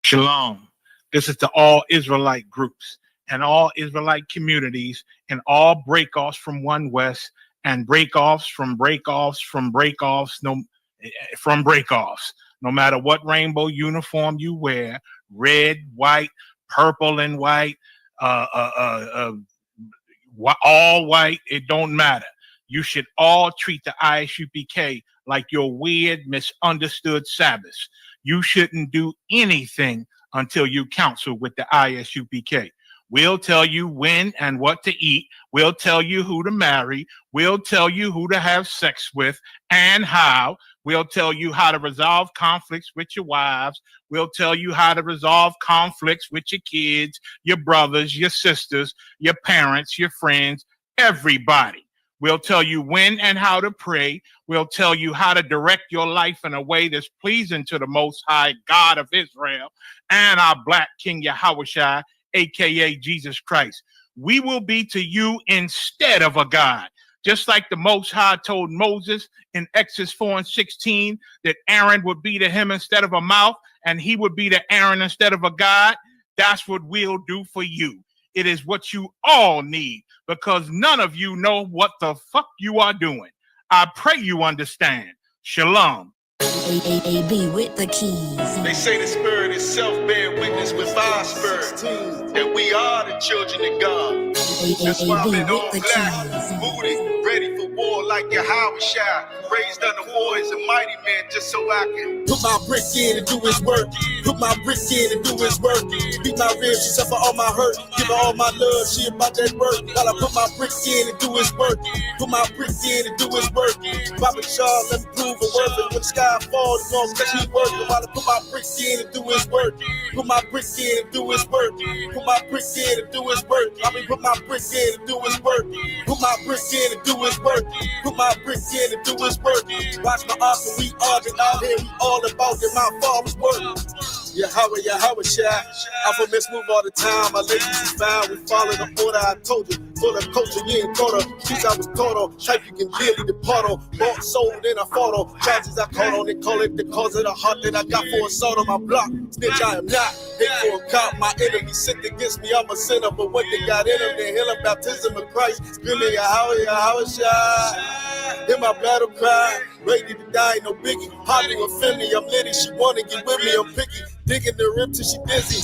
Shalom. This is to all Israelite groups and all Israelite communities and all breakoffs from One West and breakoffs from breakoffs from breakoffs from breakoffs. No matter what rainbow uniform you wear, red, white, purple and white, all white, it don't matter. You should all treat the ISUPK like your weird, misunderstood Sabbaths. You shouldn't do anything until you counsel with the ISUPK. We'll tell you when and what to eat. We'll tell you who to marry. We'll tell you who to have sex with and how. We'll tell you how to resolve conflicts with your wives. We'll tell you how to resolve conflicts with your kids, your brothers, your sisters, your parents, your friends, everybody. We'll tell you when and how to pray. We'll tell you how to direct your life in a way that's pleasing to the Most High God of Israel and our Black King Yahushua, aka Jesus Christ. We will be to you instead of a God. Just like the Most High told Moses in Exodus 4:16 that Aaron would be to him instead of a mouth and he would be to Aaron instead of a God. That's what we'll do for you. It is what you all need because none of you know what the fuck you are doing. I pray you understand. Shalom. AB with the keys. They say the spirit itself bear witness with our spirit that we are the children of God. That's why I've been all black, booty, ready for war like Yahushua. Raised under boys and mighty men just so I can put my brick in and do his work. Put my brick in and do his work. Beat my ribs, she suffer all my hurt. Give her all my love, she about that work. While I put my brick in and do his work. Put my brick in and do his work. Papa Shaw, let me prove a worth. And when the sky falls, it's gonna catch me working. While I put my brick in and do his work. Put my brick in and do his work. Put my brick in and do his work. I mean, put my brick in and do his work. Put my brick in and do his work. Put my brick in and do his work. Watch my arms and we argue out here. We all about it. My father's work. Yahushua. Alphabet move all the time. My ladies is found. We follow the order I told you. Full of culture, you ain't thought of. Streets I was taught on. Type you can really depart on. Bought, sold, and I fought on. Charges I caught on. They call it the cause of the heart that I got for assault on my block. Snitch, I am not. Hate for a cop. My enemy sick against me. I'm a sinner. But what they got in them, they heal a baptism of Christ. Screaming Yahushua. Hear my battle cry. Ready to die, ain't no biggie. Hardly offend me. I'm litty. She wanna get with me. I'm picky. Digging the rim till she dizzy.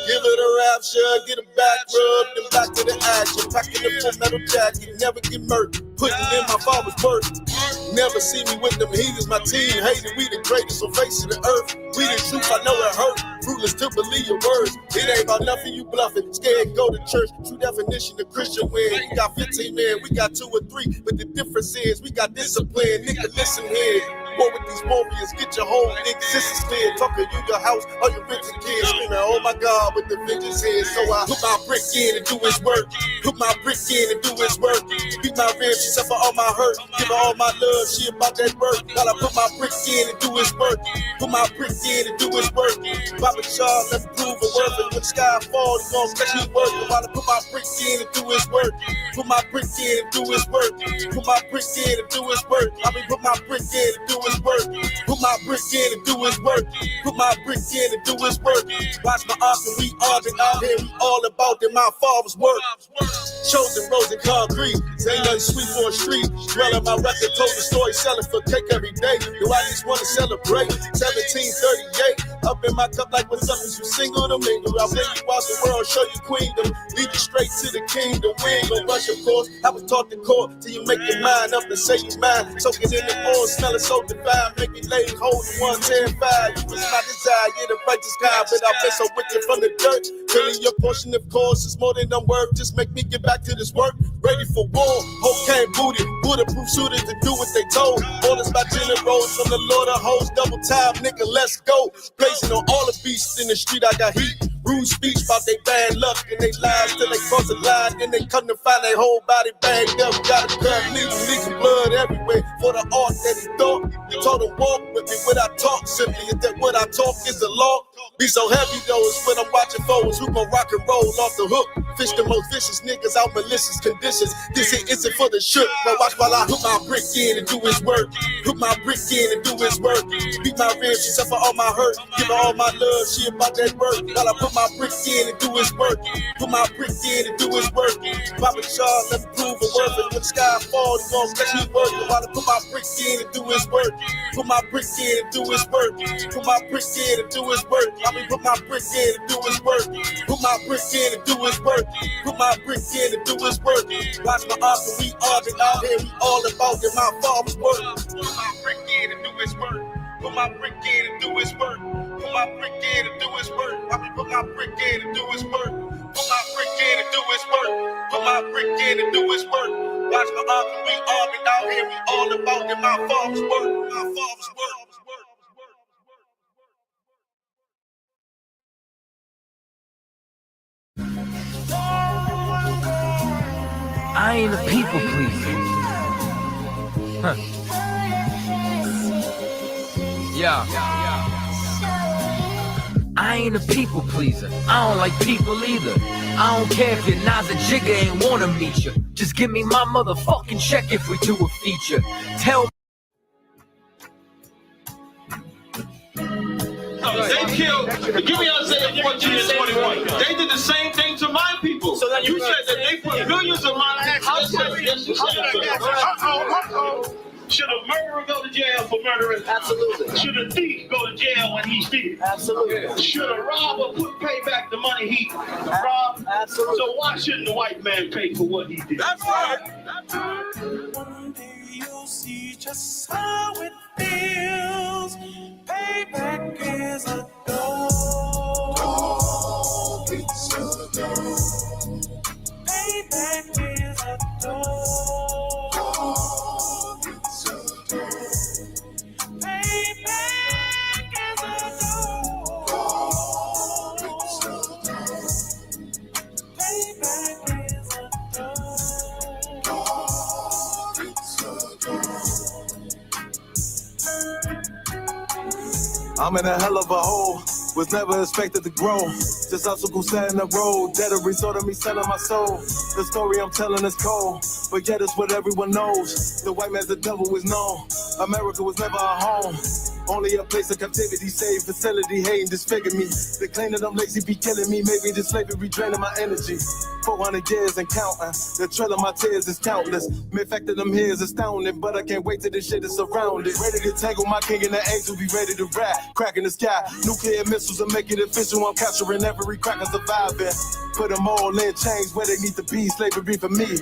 Give it a rapture, get a back rub, then back to the action. Packing the full metal jacket, never get murked. Putting in my father's work. Never see me with them heathens, my team hated. We the greatest on face of the earth. We the truth, I know it hurt. Fruitless to believe your words. It ain't about nothing, you bluffing. Scared, go to church. True definition of Christian win. We got 15 men, we got 2 or 3. But the difference is, we got discipline. Nigga, listen here. War with these warriors, get your whole existence clear. Talking you, your house, all your rich kids. Screaming, oh my God, with the vengeance here. So I put my brick in and do his work. Put my brick in and do his work. Beat my ribs, she suffer all my hurt. Give her all my love, she about that work. While I put my brick in and do his work. Put my brick in and do his work. Papa Shaw, let me prove a worth. And when the sky falls, it's gonna catch me working. While I put my brick in and do his work. Put my brick in and do his work. Put my brick in and do his work. I mean, put my brick in and do his work. Put my brick in and do his work. Put my brick in and do his work. Watch my arms and we argue out here. We all about it. My father's work. Chosen rose and concrete. Ain't nothing sweet for a street. Dwelling my record, told the story, selling for cake every day. Do I just wanna celebrate? 1738. Up in my cup like what's up is you single to mingle. I'll bring you out the world, show you queendom. Lead you straight to the kingdom. We ain't gon' rush, of course. I was taught the court till you make your mind up and say you mine. Soaking in the oil, smelling so divine. Make it lay, hold you 110-5. You was my desire, you're the righteous guy. But I've been so wicked from the dirt. Filling your portion, of course, is more than I'm worth. Just make me get back to this work. Ready for war, hope came booted. Bulletproof shooters to do what they told. Orders by generals from the Lord of hosts. Double time, nigga, let's go. Blazing on all the beasts in the street, I got heat. Rude speech about they bad luck and they lies till they cross the line. Then they come to find their whole body bagged up. Got a cut, leaking blood everywhere for the art that he thought. He told him walk with me when I talk simply. Is that what I talk is the law? Be so heavy though, is what I'm watching for. Is who gon' rock and roll off the hook. fish the most vicious niggas out malicious conditions. This hit isn't for the shook, but watch while I put my brick in and do his work. Put my brick in and do his work. Beat my ribs, she suffer all my hurt. Give her all my love, she about that work. While I put my brick in and do his work. Put my brick in and do his work. Papa Charles, let me prove a worth it. When the sky falls, he gon' catch me working. While I put my brick in and do his work. Put my brick in and do his work. Put my brick in and do his work. I mean, put my brick in and do his work. Put my brick in and do his work. Put my brick in and do his work. Watch my uncle, we all been out here, we all about it. My father's work. Put my brick in and do his work. Put my brick in and do his work. Put my brick in and do his work. I mean, put my brick in and do his work. Put my brick in and do his work. Put my brick in and do his work. Watch my uncle, we all been out here, we all about it. My father's work. My father's work. I ain't a people pleaser. Huh. Yeah. I ain't a people pleaser. I don't like people either. I don't care if your Nas a Jigga ain't wanna meet you. Just give me my motherfucking check if we do a feature. Tell me. They killed, give me Isaiah 14 and 21. They did the same thing to my people. So that you said that they put millions of my actions. Should a murderer go to jail for murdering? Absolutely. Should a thief go to jail when he steals? Absolutely. Should a robber pay back the money he robbed? Absolutely. So why shouldn't the white man pay for what he did? That's right. That's right. One day you'll see just how it feels. Payback is a dog. It's a dog. Payback is a dog. It's a dog. Payback is a dog. It's a dog. Payback is a dog. It's a dog. I'm in a hell of a hole, was never expected to grow. Just obstacle set in the road, that a result of me selling my soul. The story I'm telling is cold, but yet it's what everyone knows. The white man's the devil is known. America was never a home, only a place of captivity, safe facility, hating, disfigure me. They claim that I'm lazy, be killing me. Maybe this slavery draining my energy. 400 years and counting, the trail of my tears is countless. Main fact that I'm here is astounding, but I can't wait till this shit is surrounded. Ready to tangle my king and the angel, be ready to rap. Crack in the sky, nuclear missiles will make it official. I'm capturing every cracker surviving. Put them all in chains where they need to be, slavery for me.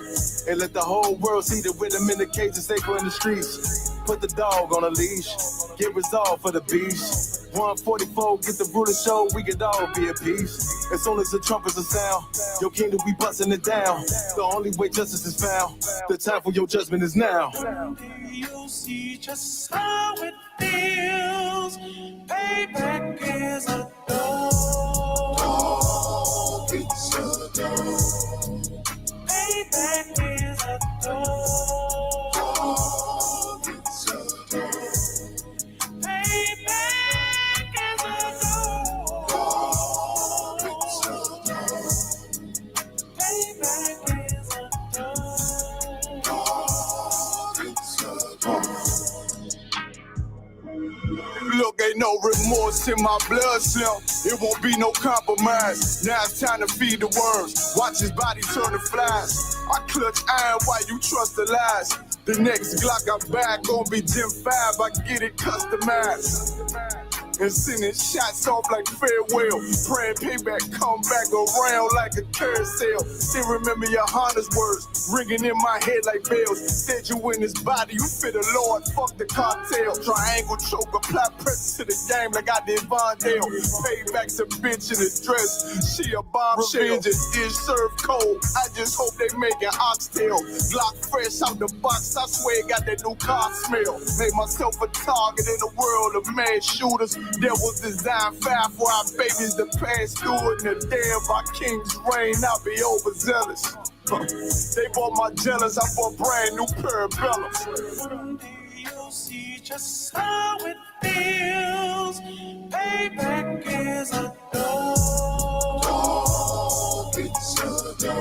And let the whole world see that with them in the cage and safer in the streets. Put the dog on a leash, get resolved for the beast. 144, get the brutal show, we could all be at peace. As soon as the trumpets are sound, your kingdom we busting it down. The only way justice is found, the time for your judgment is now. You'll see just how it feels. Payback is a dog. It's a dog. Payback is a dog. It's a dog. Payback is a dog. It's a dog. Payback is a dog. It's a dog. Look, ain't no remorse in my blood cell. It won't be no compromise. Now it's time to feed the worms. Watch his body turn to flies. I clutch iron while you trust the lies. The next Glock I buy gon' be Gen 5. I get it customized. And sending shots off like farewell. Praying payback come back around like a carousel. Still remember your Honda's words ringing in my head like bells. Said you in his body, you fit the Lord, fuck the cartel. Triangle choke, apply pressure to the game like I did Vondale. Payback's a bitch in a dress, she a bombshell. Revenge is served cold, I just hope they make an oxtail. Glock fresh out the box, I swear it got that new car smell. Made myself a target in the world of mad shooters. There was design 5 for our babies to pass through it. And the day of our king's reign, I'll be overzealous. They bought my jealous, I bought brand new parabellums. One day you'll see just how it feels. Payback is a dog. It's a dog.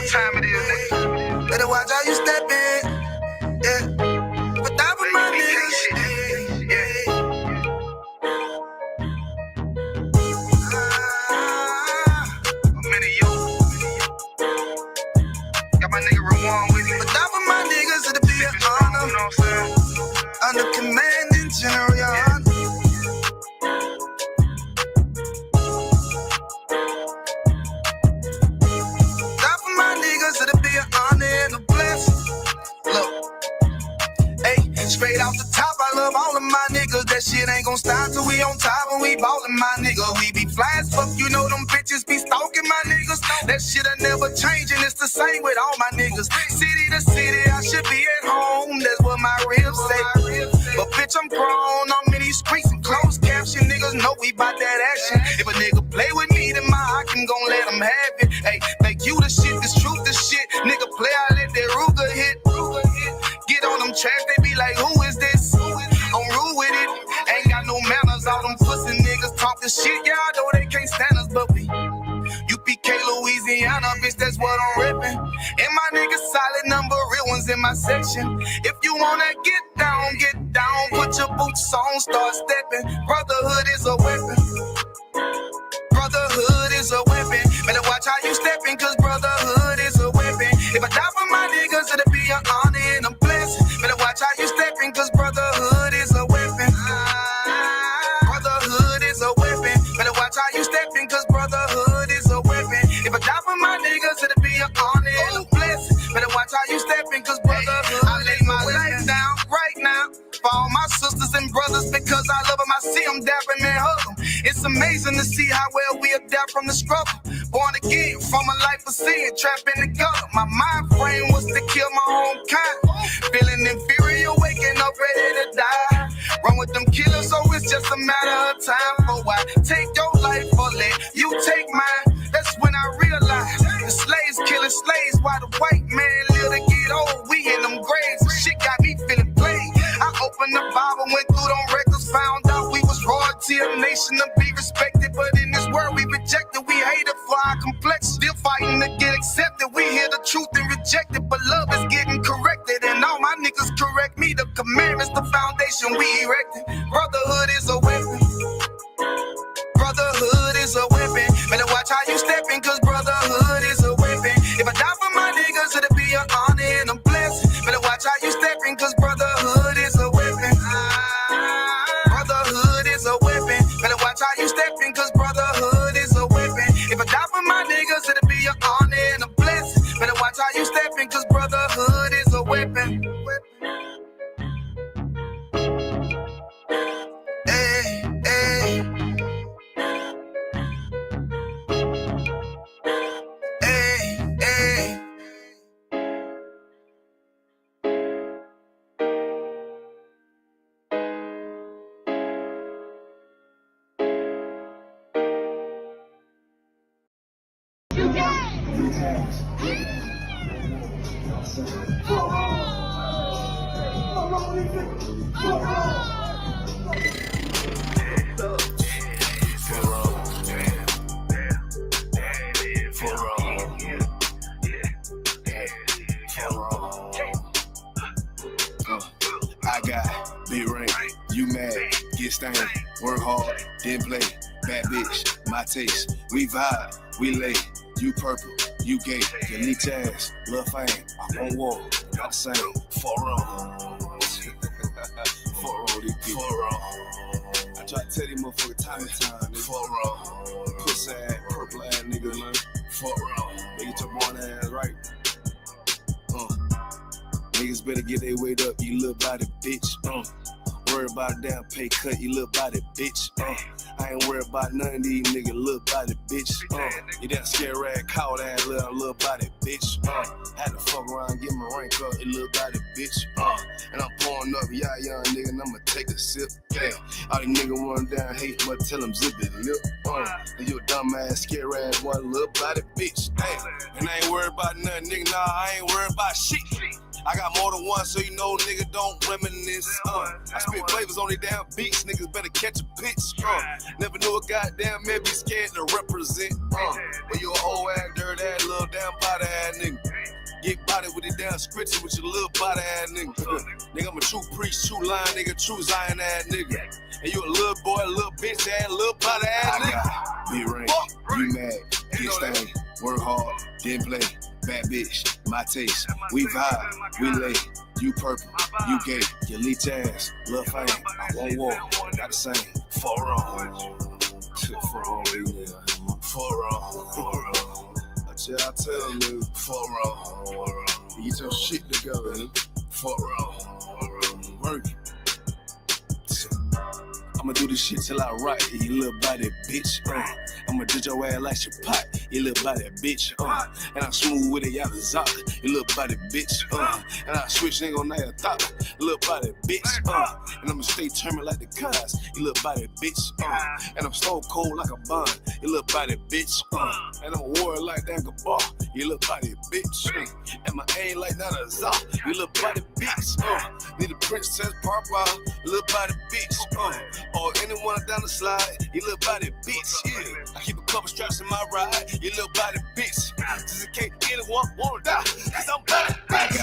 what time it is, nigga. Better watch how you step in. Yeah. But that was my niggas. Yeah. I'm in you. Got my nigga Rawan with me. But that was my niggas, it'll be an honor. You know what I'm saying? Under commanding general, your honor. That for my niggas, it'll be an honor and a blessing. Look, hey, straight off the top, I love all of my niggas. That shit ain't gon' stop till we on top and we ballin', my nigga. We be fly as fuck, you know them bitches be stalking my niggas. That shit'll never change and it's the same with all my niggas. City to city, I should be at home. That's what my ribs say. But bitch, I'm grown. I'm in these streets and closed caption. Niggas know we bout that action. If a nigga play with me, then my Hakim gon' let him have it. Hey, make you the shit, this truth the shit. Nigga play, I let that Ruger hit. Get on them tracks, they be like, who is this? I'm rude with it. Ain't got no manners. All them pussy niggas talking shit. Yeah, I know they can't stand us, but we UPK, Louisiana, bitch, that's what I'm rippin'. And my niggas solid number, real ones in my section. If you wanna get down, put your boots on, start stepping. Brotherhood is a weapon. Brotherhood is a weapon. Better watch how you steppin', cause brotherhood is a weapon. If I die for my niggas, it'll be an honor and a blessing. Better watch how you steppin', cause brotherhood is a weapon. Brotherhood is a weapon. Better watch how you steppin', cause brotherhood is a weapon. If I die for my niggas, it'll be an honor and a blessing. Better watch how you steppin', cause brotherhood. I lay my life down right now for all my sisters and brothers because I love them. I see them dapping and hug them. It's amazing to see how well we adapt from the struggle. Born again from a life of sin, trapped in the gutter. My mind frame was to kill my own kind. Feeling inferior, waking up ready to die. Run with them killers, so it's just a matter of time. For why take your life or let you take mine? That's when I realized the slaves killing slaves while the white man live to get old. We in them graves, and shit got me feeling played. I opened the Bible, went through them records, found out we was royalty, a nation to be respected. But in this world we rejected, we hated for our complex. Still fighting to get accepted. We hear the truth and reject it, but love is getting corrected. And all my niggas correct me. The commandments, the foundation we erected. Brotherhood is a weapon. Brotherhood is a weapon. Better watch how you steppin', cause brotherhood is a weapon. If I die for my niggas, it'll be an honor and a blessing. Better watch how you steppin', cause brotherhood is a weapon. Brotherhood is a weapon. Better watch how you steppin', cause brotherhood is a weapon. If I die for my niggas, it'll be an honor and a blessing. Better watch how you steppin', cause brotherhood is a weapon. Hey, hey. I got big ring, you mad, get stained, work hard, then play, bad bitch, my taste, we vibe, we lay, you purple, you gay, you need ass, lil' fame, I won't walk, not the same, for wrong. For wrong, these people. For wrong. I try to tell these motherfuckers time and time, nigga. For wrong. Pussy ass, purple ass nigga, man. For wrong. They get your born ass right. Niggas better get their weight up, you little body bitch. Worry about a damn pay cut, you little body bitch. I ain't worried about none of these niggas, little body bitch. You that scare rag, cowed ass little body bitch. Had to fuck around, get my rank up, you little body bitch. And I'm pouring up, yeah, young nigga, and I'ma take a sip. Yeah. All these niggas run down, hate, but tell them zip it lip. And you a dumb ass, scare ass, one little body bitch. Hey. And I ain't worried about nothing, nigga, nah, I ain't worried about shit. I got more than one, so you know, nigga, don't reminisce. I spit flavors on these damn beats, niggas better catch a pitch. Never knew a goddamn man be scared to represent. But you a whole ass, dirt ass, little damn body ass nigga. Get body with it down, scripture with your little body ass nigga. Nigga, I'm a true priest, true lion, nigga, true Zion ass nigga. And you a little boy, a little bitch ass, little body ass nigga. Be rain, you mad, get stain, work hard, then play. Bad bitch, my taste. We vibe, we lay. You purple, you gay, you leech ass, lil' fame. I won't walk, not the same. For wrong. For wrong, for wrong. I tell you, for wrong. Get your shit together, for wrong. Work. I'ma do this shit till I rock it, you little body bitch. I'ma judge your ass like your pot, you little body bitch. And I'm smooth with it, y'all the zop, you little body bitch. And I switch nigga on that thought, you little body bitch. And I'ma stay determined like the cuz, you little body bitch. And I'm stone cold like a bond, you little body bitch. And I'm a warrior like that bar, you little body bitch. And my aim like that a zop, you little body bitch. Need a princess papa, you little body bitch. Or anyone down the slide, you little body bitch, yeah. I keep a couple straps in my ride, you little body bitch. Just in case anyone wanna die, cause I'm body bitch.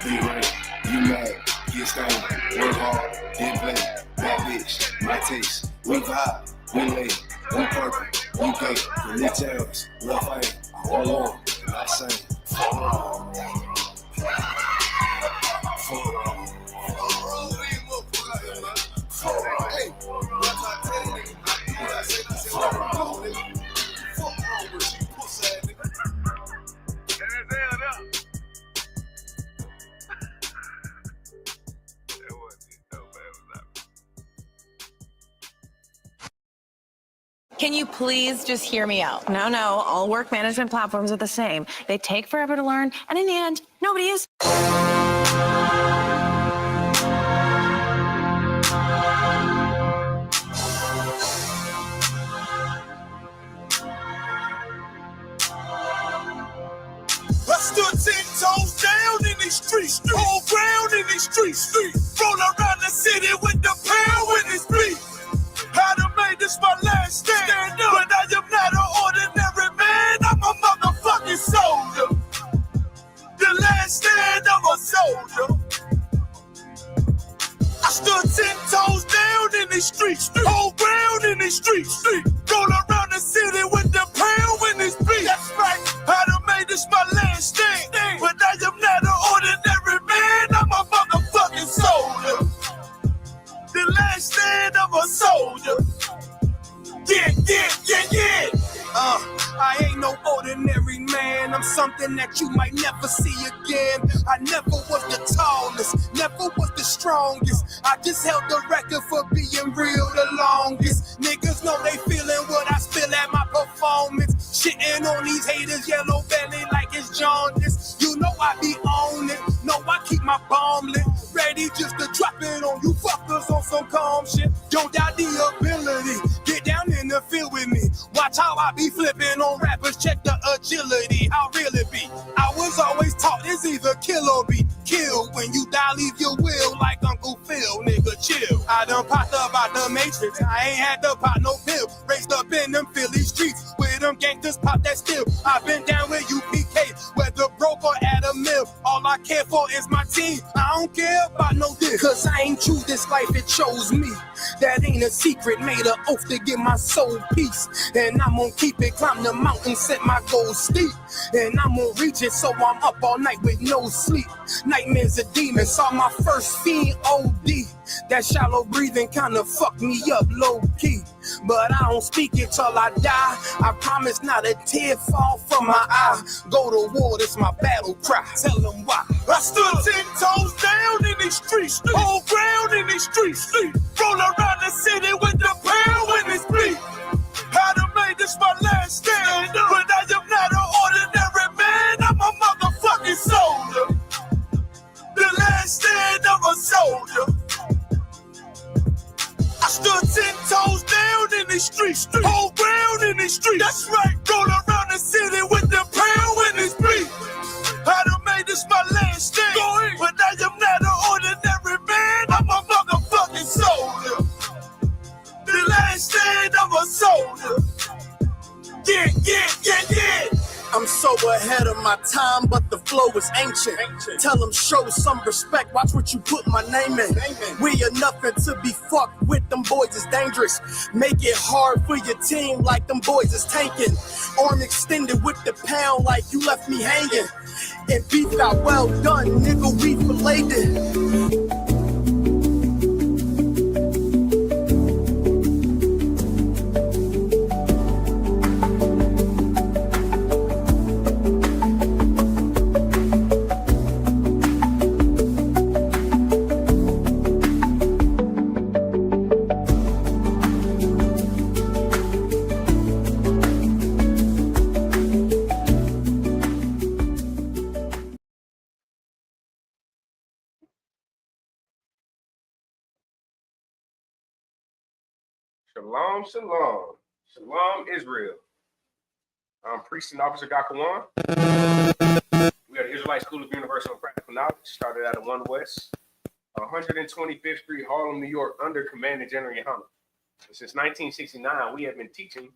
Be right, you mad, get stained, work hard, then play. Bad bitch, my taste, we vibe, we lay, we purple, we gay, you leech ass, lil' fame, I won't walk, not same, for wrong. For wrong. Hey, what I tell you, what I say, fuck wrong, nigga. Fuck wrong with you, pussy ass nigga. And that's hell up. That wasn't no bad. Can you please just hear me out? No, all work management platforms are the same. They take forever to learn, and in the end, nobody is. I stood 10 toes down in these streets, all ground in these streets. Roll around the city with the pound with his beat. I'd have made this my last stand up, but I am not an ordinary man. I'm a motherfucking soldier. The last stand of a soldier. I stood 10 toes down in these streets, all ground in these streets. Roll around the city with the pound with his beat. That's right. I'd have made this my last stand, but I am not an ordinary man. I'm a motherfucking soldier. The last stand of a soldier. Yeah. I ain't no ordinary man. I'm something that you might never see again. I never was the tallest, never was the strongest. I just held the record for being real the longest. Niggas know they feeling what I spill at my performance. Shitting on these haters, yellow belly like it's jaundice. You know I be on it, know I keep my bomb lit. Ready just to drop it on you fuckers on some calm shit. Don't doubt the ability, get down in the field with me. Watch how I be flipping on rappers, check the agility, how real it be. I was always taught it's either kill or be killed. When you die, leave your will like Uncle Phil, nigga chill. I done popped up out the Matrix, I ain't had to pop no pill. Raised up in them Philly streets, with them gangsters pop that still. I've been down with UPK, whether broke or at a mill. All I care for is my team, I don't care about no dick. Cause I ain't choose this life, it chose me. That ain't a secret, made an oath to give my soul peace. And I'm gonna keep it, climb the mountain, set my goals steep. And I'm gonna reach it, so I'm up all night with no sleep. Nightmares of demons, saw my first fiend OD. That shallow breathing kinda fucked me up low key. But I don't speak it till I die. I promise not a tear fall from my eye. Go to war, this my battle cry. Tell them why. I stood 10 toes down in these streets, all ground in these streets. Roll around the city with the pound when it's beat. I'd have made this my last stand, but I am not an ordinary man. I'm a motherfucking soldier. The last stand of a soldier. I stood 10 toes down in these streets, whole ground in these streets. That's right, roll around the city with the pound when it's beat. I done made this my last stand, but I am not an ordinary man. I'm a motherfucking soldier. The last stand of a soldier. Yeah. I'm so ahead of my time, but the flow is ancient. Tell them show some respect, watch what you put my name in. We are nothing to be fucked with, them boys is dangerous. Make it hard for your team like them boys is tanking. Arm extended with the pound like you left me hanging. And beef got well done, nigga, we filleted it. Shalom, shalom. Shalom, Israel. I'm Priest and Officer Gakawan. We are the Israelite School of Universal and Practical Knowledge, started out of 1 West, 125th Street, Harlem, New York, under Commandant General Yohana. Since 1969, we have been teaching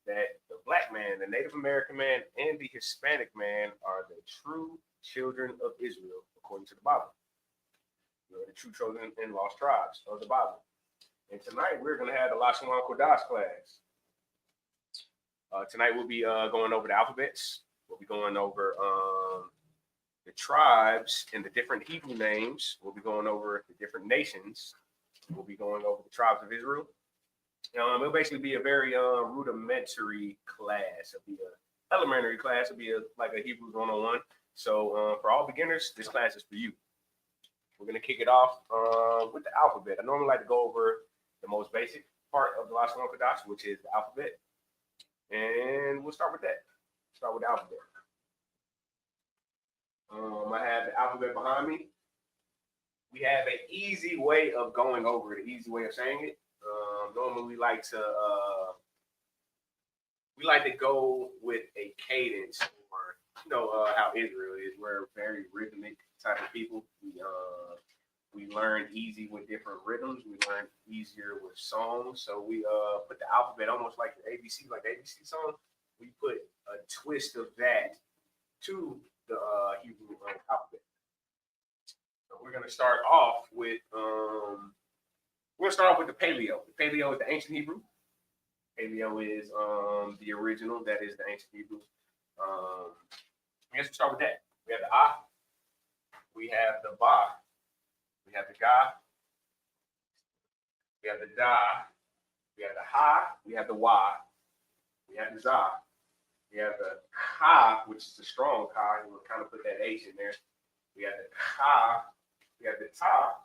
that the black man, the Native American man, and the Hispanic man are the true children of Israel, according to the Bible. We are the true children and lost tribes of the Bible. And tonight we're going to have the Lashawan Qadash class. Tonight we'll be going over the alphabets. We'll be going over the tribes and the different Hebrew names. We'll be going over the different nations. We'll be going over the tribes of Israel. It'll basically be a very rudimentary class. It'll be an elementary class. It'll be like a Hebrew 101. So for all beginners, this class is for you. We're going to kick it off with the alphabet. I normally like to go over the most basic part of the Lashawan Qadash, which is the alphabet. And we'll start with that. Start with the alphabet. I have the alphabet behind me. We have an easy way of going over it, an easy way of saying it. Normally we like to go with a cadence, or how Israel is. We're very rhythmic type of people. We learn easy with different rhythms. We learn easier with songs. So we put the alphabet almost like the ABC, like the ABC song. We put a twist of that to the Hebrew alphabet. So we're gonna start off with the Paleo. The Paleo is the ancient Hebrew. Paleo is the original. That is the ancient Hebrew. I guess we'll start with that. We have the A. We have the Ba. We have the Ga. We have the Da. We have the Ha. We have the Wa. We have the Za. We have the Ka, which is the strong Ka. We'll kind of put that H in there. We have the Ka. We have the Ta.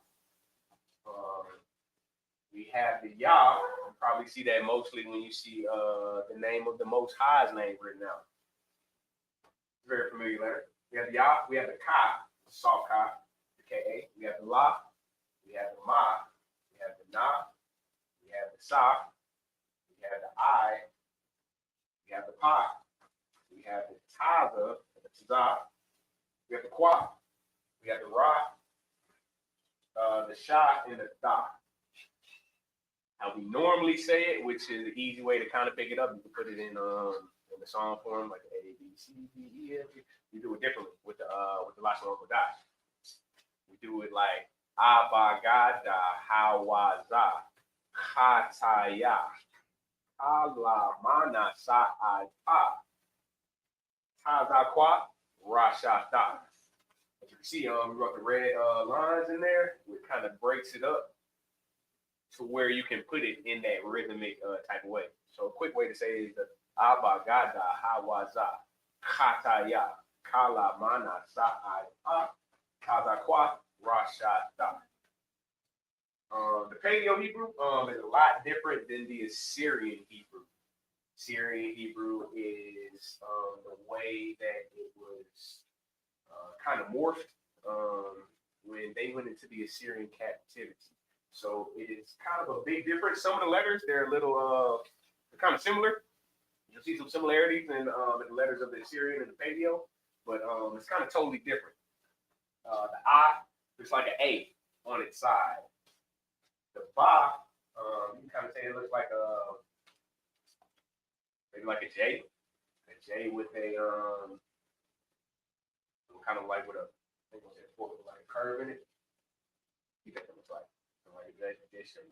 We have the Ya. You probably see that mostly when you see the name of the Most High's name written out. Very familiar letter. We have the Ya. We have the Ka, the soft Ka, the Ka. We have the La. We have the Ma. We have the Na. We have the Sa. We have the I. We have the Pa. We have the Taza, the Tza. We have the Kwa. We have the Ra. The Sha, and the Tha. How we normally say it, which is the easy way to kind of pick it up. You can put it in the song form, like A, B, C, D, E, F. We do it differently with the Lashawan Qadash. We do it like Abagada, Hawaza, Kataya, Kalamana Sa'ata, Tazakwa, Rashata. As you can see, we wrote the red lines in there, which kind of breaks it up to where you can put it in that rhythmic type of way. So a quick way to say it is the Abagada, Hawaza, Kataya, Kalamana Sa'ata, Tazakwa, Rashata. The Paleo Hebrew is a lot different than the Assyrian Hebrew. Assyrian Hebrew is the way that it was kind of morphed when they went into the Assyrian captivity. So it is kind of a big difference. Some of the letters, they're a little, they're kind of similar. You'll see some similarities in the letters of the Assyrian and the Paleo, but it's kind of totally different. The I, it's like an A on its side. The Ba, you can kind of say it looks like maybe like a J. A J with a kind of like with a, I think it was a fork with like a curve in it. You think it looks like a J edition.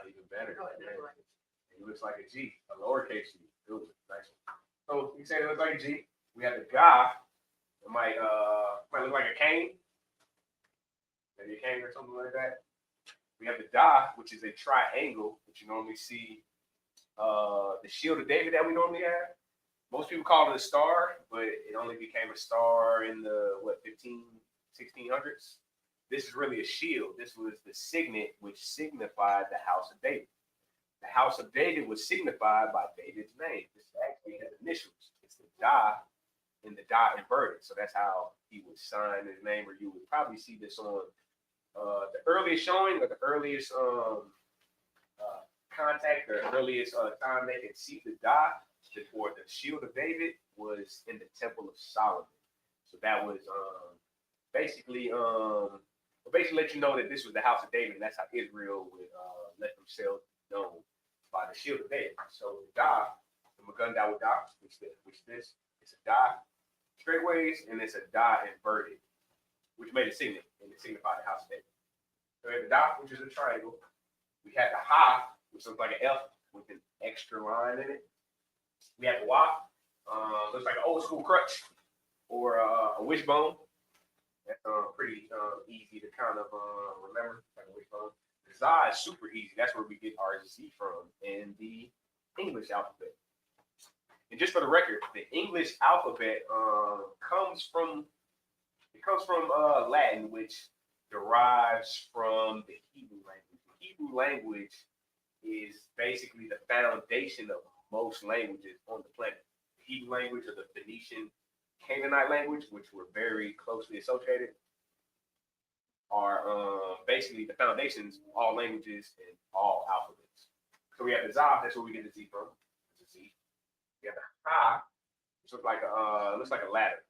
Even better. It looks like a G, a lowercase G. Ooh, nice. So you say it looks like a G. We have the guy. It might look like a cane. Maybe a cane or something like that. We have the Da, which is a triangle, which you normally see. The shield of David that we normally have. Most people call it a star, but it only became a star in the 1600s. This is really a shield. This was the signet which signified the house of David. The house of David was signified by David's name. This is actually his initials. It's the Da and the Da inverted. So that's how he would sign his name, or you would probably see this on the earliest showing or the earliest contact, the earliest time they could see the Da before the shield of David was in the Temple of Solomon. So that was basically let you know that this was the house of David, and that's how Israel would let themselves know by the shield of David. So the Da, the Magun Da, which this is a Da straightways, and it's a Da inverted, which made a signet, and it signified the house of David. So we have the Da, which is a triangle. We have the Ha, which looks like an F with an extra line in it. We have the Wa, looks like an old school crutch or a wishbone. That's pretty easy to kind of remember, like a wishbone. The Za is super easy. That's where we get our Z from in the English alphabet. And just for the record, the English alphabet comes from Latin, which derives from the Hebrew language. The Hebrew language is basically the foundation of most languages on the planet. The Hebrew language or the Phoenician Canaanite language, which were very closely associated, are basically the foundations of all languages and all alphabets. So we have the Za, that's where we get the Z from. It's a Z. We have the Ha, which looks like a ladder.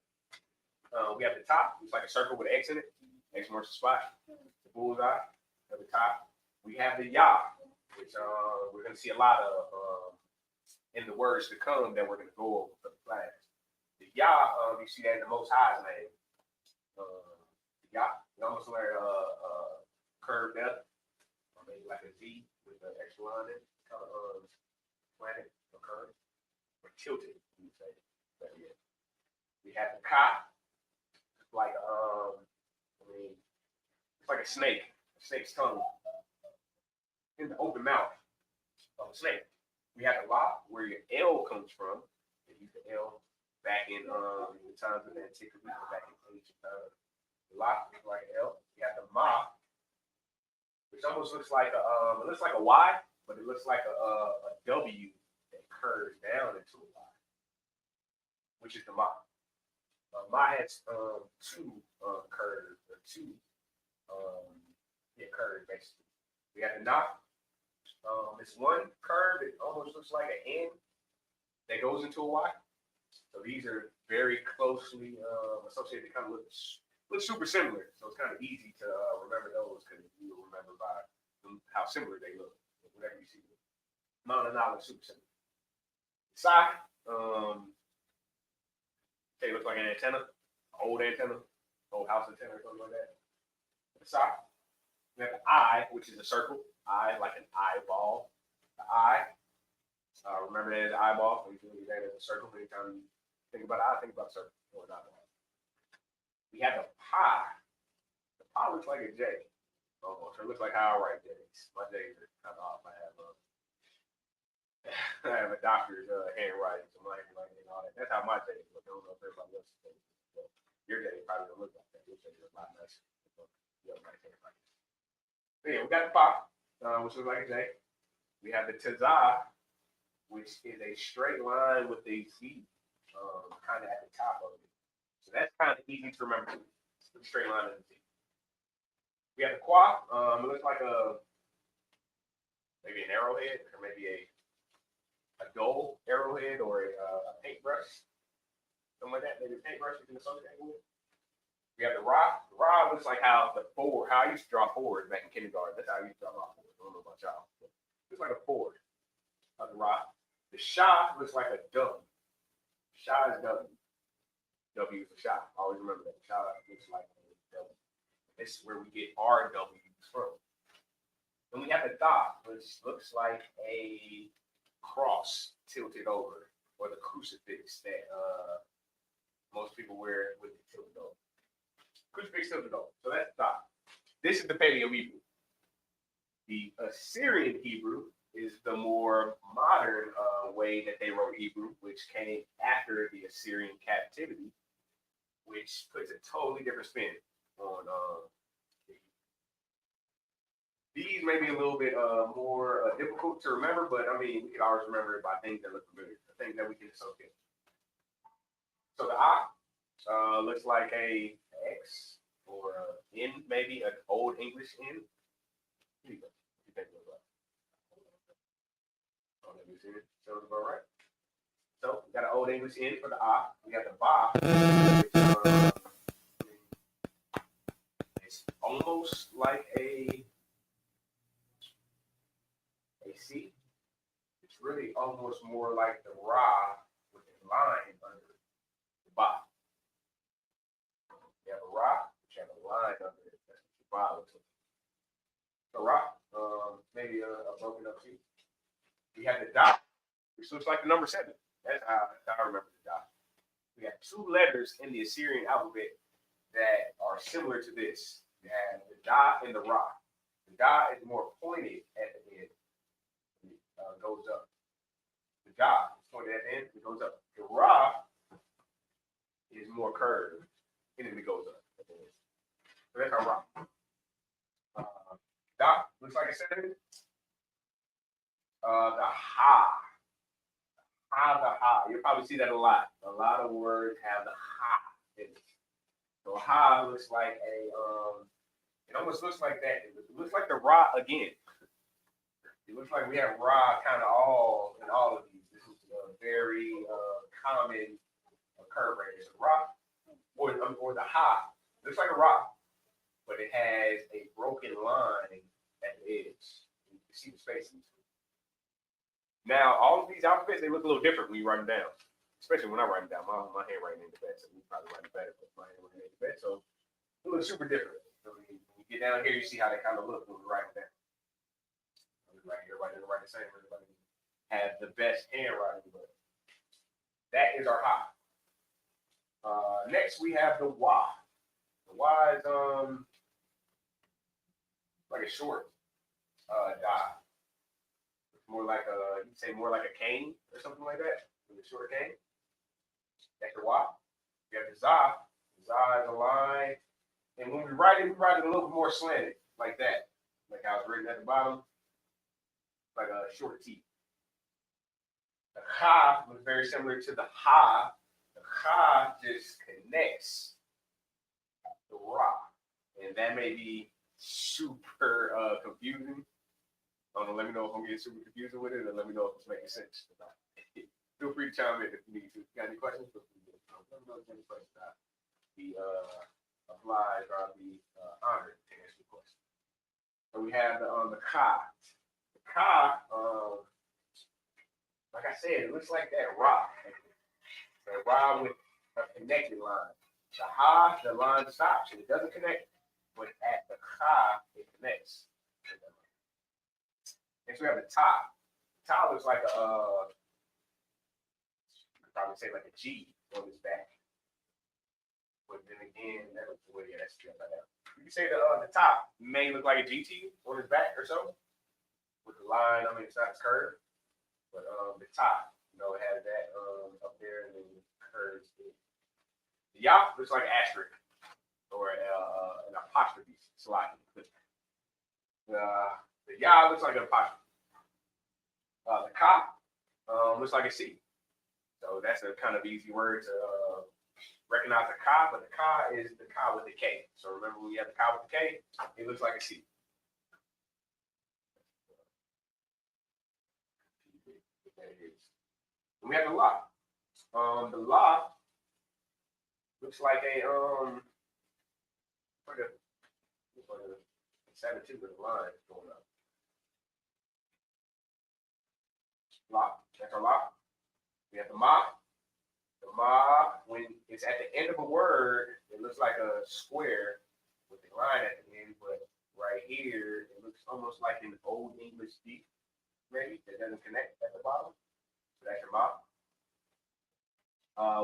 We have the top, it's like a circle with an X in it. X marks the spot. The bullseye at the top. We have the Ya, which we're going to see a lot of in the words to come that we're going to go over for the class. The Ya, you see that in the Most High's name. The Ya, it almost like a curved up, or maybe like a Z with an extra line in it, kind of slanted or curved, or tilted, you would say. But yeah. We have the Ka, like it's like a snake's tongue in the open mouth of a snake. We have the La, where your L comes from. They use the L back in the times of antiquity, back in ancient times. The La is like an L. We have the Ma, which almost looks like it looks like a Y, but it looks like a W that curves down into a Y, which is the Ma. Ma has two curves, or two curves basically. We have the Na. It's one curve. It almost looks like an N that goes into a Y. So these are very closely associated. They kind of look super similar. So it's kind of easy to remember those because you'll remember by how similar they look. Whatever you see. Mount and Na look super similar. Psi, they look like an antenna, old house antenna or something like that. The Psi. We have the I, which is a circle. I, like an eyeball. The I, remember that as an eyeball. We can look at that as a circle. Anytime you think about I, think about a circle or not. We have the Pi. The Pi looks like a J. Almost. It looks like how I write J's. My J's are kind of off. I have a doctor's handwriting, so my handwriting and all that. That's how my J's look. I don't know if everybody else's J's look. Your J probably don't look like that. Your J's are a lot nicer. You have a nice handwriting. Yeah, we got the Pi, which looks like a J. We have the Tazah, which is a straight line with a Z kind of at the top of it. So that's kind of easy to remember too. It's a straight line of the Z. We have the Qua. It looks like maybe an arrowhead, or maybe a dull arrowhead, or a paintbrush. Something like that. Maybe a paintbrush you can associate with. We have the Ra. The Ra looks like how I used to draw forward back in kindergarten. That's how I used to draw my forward. I don't know about y'all. It's like a forward of the Ra. The Shah looks like a W. Shah is W. W is a Shah. Always remember that. Shah looks like a W. This is where we get our W's from. Then we have the Da, which looks like a cross tilted over, or the crucifix that most people wear with the tilted over. Crucifix tilted over. So that's Da. This is the Paleo Hebrew. The Assyrian Hebrew is the more modern way that they wrote Hebrew, which came after the Assyrian captivity, which puts a totally different spin on these may be a little bit more difficult to remember, but I mean, we can always remember it by things that look familiar, the things that we can associate. So the A looks like a X or a N, maybe an old English N. Here you go. You think it looks like? Oh, let me see it. Sounds about right. So we got an old English N for the A. We got the Ba, which it's almost like a C. It's really almost more like the Ra with a line under it. The Ba. You have a Ra, but you have a line under it. That's what the Ba looks like. So Ra, maybe a broken up C. We have the Da, which looks like the number 7. That's how I remember the Da. We have 2 letters in the Assyrian alphabet that are similar to this. You have the Da and the Ra. The Da is more pointed at the end. Goes up. The Da is pointed at the end, it goes up. The Ra is more curved, and then it goes up at the end. So that's our Ra. Da looks like a 7. The Ha. The Ha. You'll probably see that a lot. A lot of words have the Ha in it. So Ha looks like a it almost looks like that. It looks like the Ra again. It looks like we have Ra kind of all in all of these. This is a very common curve right here. So Ra, or the Ha, looks like a Ra, but it has a broken line at the edge. You can see the spacing. Now, all of these alphabets, they look a little different when you write them down, especially when I write them down. My handwriting ain't the best, so you probably write it better, but my handwriting ain't the best, so it looks super different. So when you get down here, you see how they kind of look when we write them down. Everybody doesn't write the same. Everybody has the best handwriting, but that is our Ha. Next, we have the Wa. The Wa is like a short Da. It's more like you can say more like a cane or something like that. With a short cane. That's the Wa. We have the Za. The Za is a line, and when we write it a little bit more slanted, like that, like how it's written at the bottom. Like a short T. The Kha was very similar to the Ha. The Kha just connects the Ra. And that may be super confusing. Let me know if I'm getting super confusing with it, and let me know if it's making sense. Feel free to chime in if you need to. If you got any questions? Let me know if any questions. Be obliged or I'll be honored to answer your question. So we have the Kha. Ka, like I said, it looks like that Ra. The Ra with a connected line. The Ha, the line stops. It doesn't connect, but at the Ka, it connects. Next, we have the Ta. Ta looks like a, I'd probably say like a G on his back. But then again, that looks well, yeah, that's like that. You can say the top may look like a GT on his back or so. With the line, I mean, it's not curved, but the top, it has that up there and then it curves. The Ya looks like an asterisk or an apostrophe slide. The Ya looks like an apostrophe. The Ka looks like a C. So that's a kind of easy word to recognize the Ka, but the Ka is the Ka with the K. So remember, when you have the Ka with the K, it looks like a C. And we have the La. The La looks like a like a 7-2 with a line going up. La. That's our la. We have the ma. The ma, when it's at the end of a word, it looks like a square with a line at the end, but right here, it looks almost like an old English D, ready, that doesn't connect at the bottom. So that's your ma.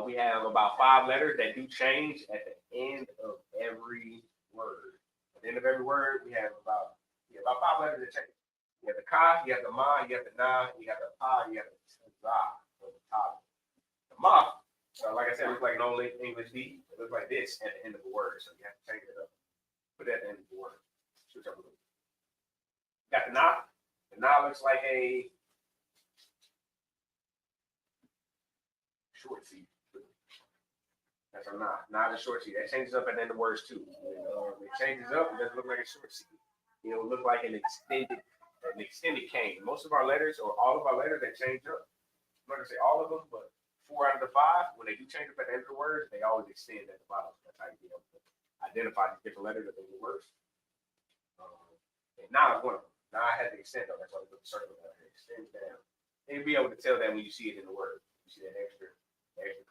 We have about 5 letters that do change at the end of every word. At the end of every word, we have about 5 letters that change. You have the ka, you have the ma, you have the na, you have the pa, you have the za, or the ta. The ma, like I said, looks like an old English D. It looks like this at the end of a word, so you have to change it up. Put it at the end of the word. Switch up a little. Got the na. The na looks like a short C. That's our na. Na is a short C. That changes up at the end of words too. It changes up. It doesn't look like a short C. It'll look like an extended cane. Most of our letters, or all of our letters, that change up. I'm not gonna say all of them, but 4 out of the 5, when they do change up at the end of the words, they always extend at the bottom. That's how you be able to identify these different letters at the end of the words. And now is one of them. Now I had to extend though. That's why we put the circle down here. Extend down. And you'll be able to tell that when you see it in the word. You see that extra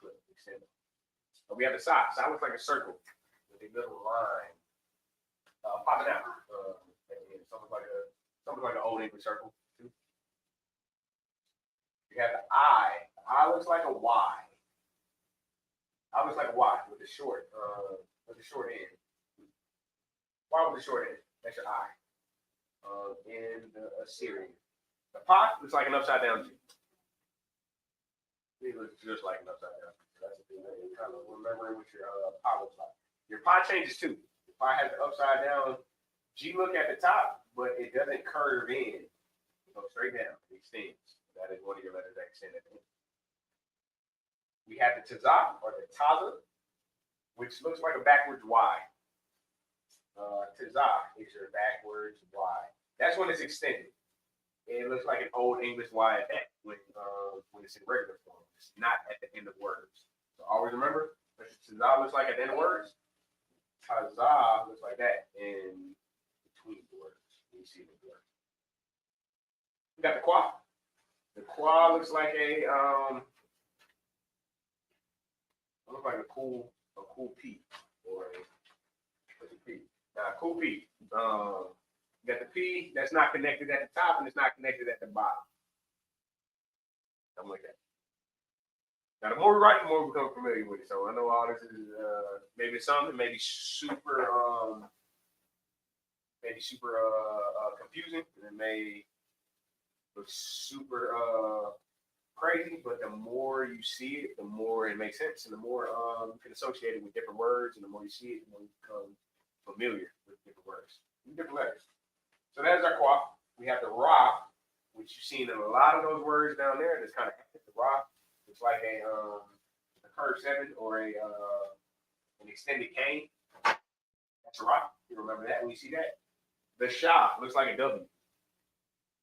clip. Extend it. But we have the side. Side looks like a circle with a little line popping out. Something like an old English circle too. You have the I. The I looks like a Y. I looks like a Y with the short end. Y with the short end. That's your I. In the Assyrian. The pot looks like an upside down G. It looks just like an upside down G. So that's the thing that you kind of remember what your pot looks like. Your pot changes too. If I have the upside down G look at the top, but it doesn't curve in. It goes straight down. It extends. That is one of your letters that extend at the end. We have the taza or the taza, which looks like a backwards Y. Taza is your backwards Y. That's when it's extended. It looks like an old English Y at that when it's in regular form. It's not at the end of words. So always remember, what taza looks like at the end of words. Taza looks like that in between the words. You see the word. We got the qua. The qua looks like a cool P or a P. Now, cool P. You got the P that's not connected at the top and it's not connected at the bottom. Something like that. Now, the more we write, the more we become familiar with it. So I know all this is maybe something, maybe super confusing, and it may look super crazy, but the more you see it, the more it makes sense, and the more you can associate it with different words, and the more you see it, the more you become familiar with different words, different letters. So that's our qua. We have the ra, which you've seen in a lot of those words down there. That's kind of the ra. It's like a curved 7 or an extended cane. That's a ra. You remember that when you see that. The sha looks like a W.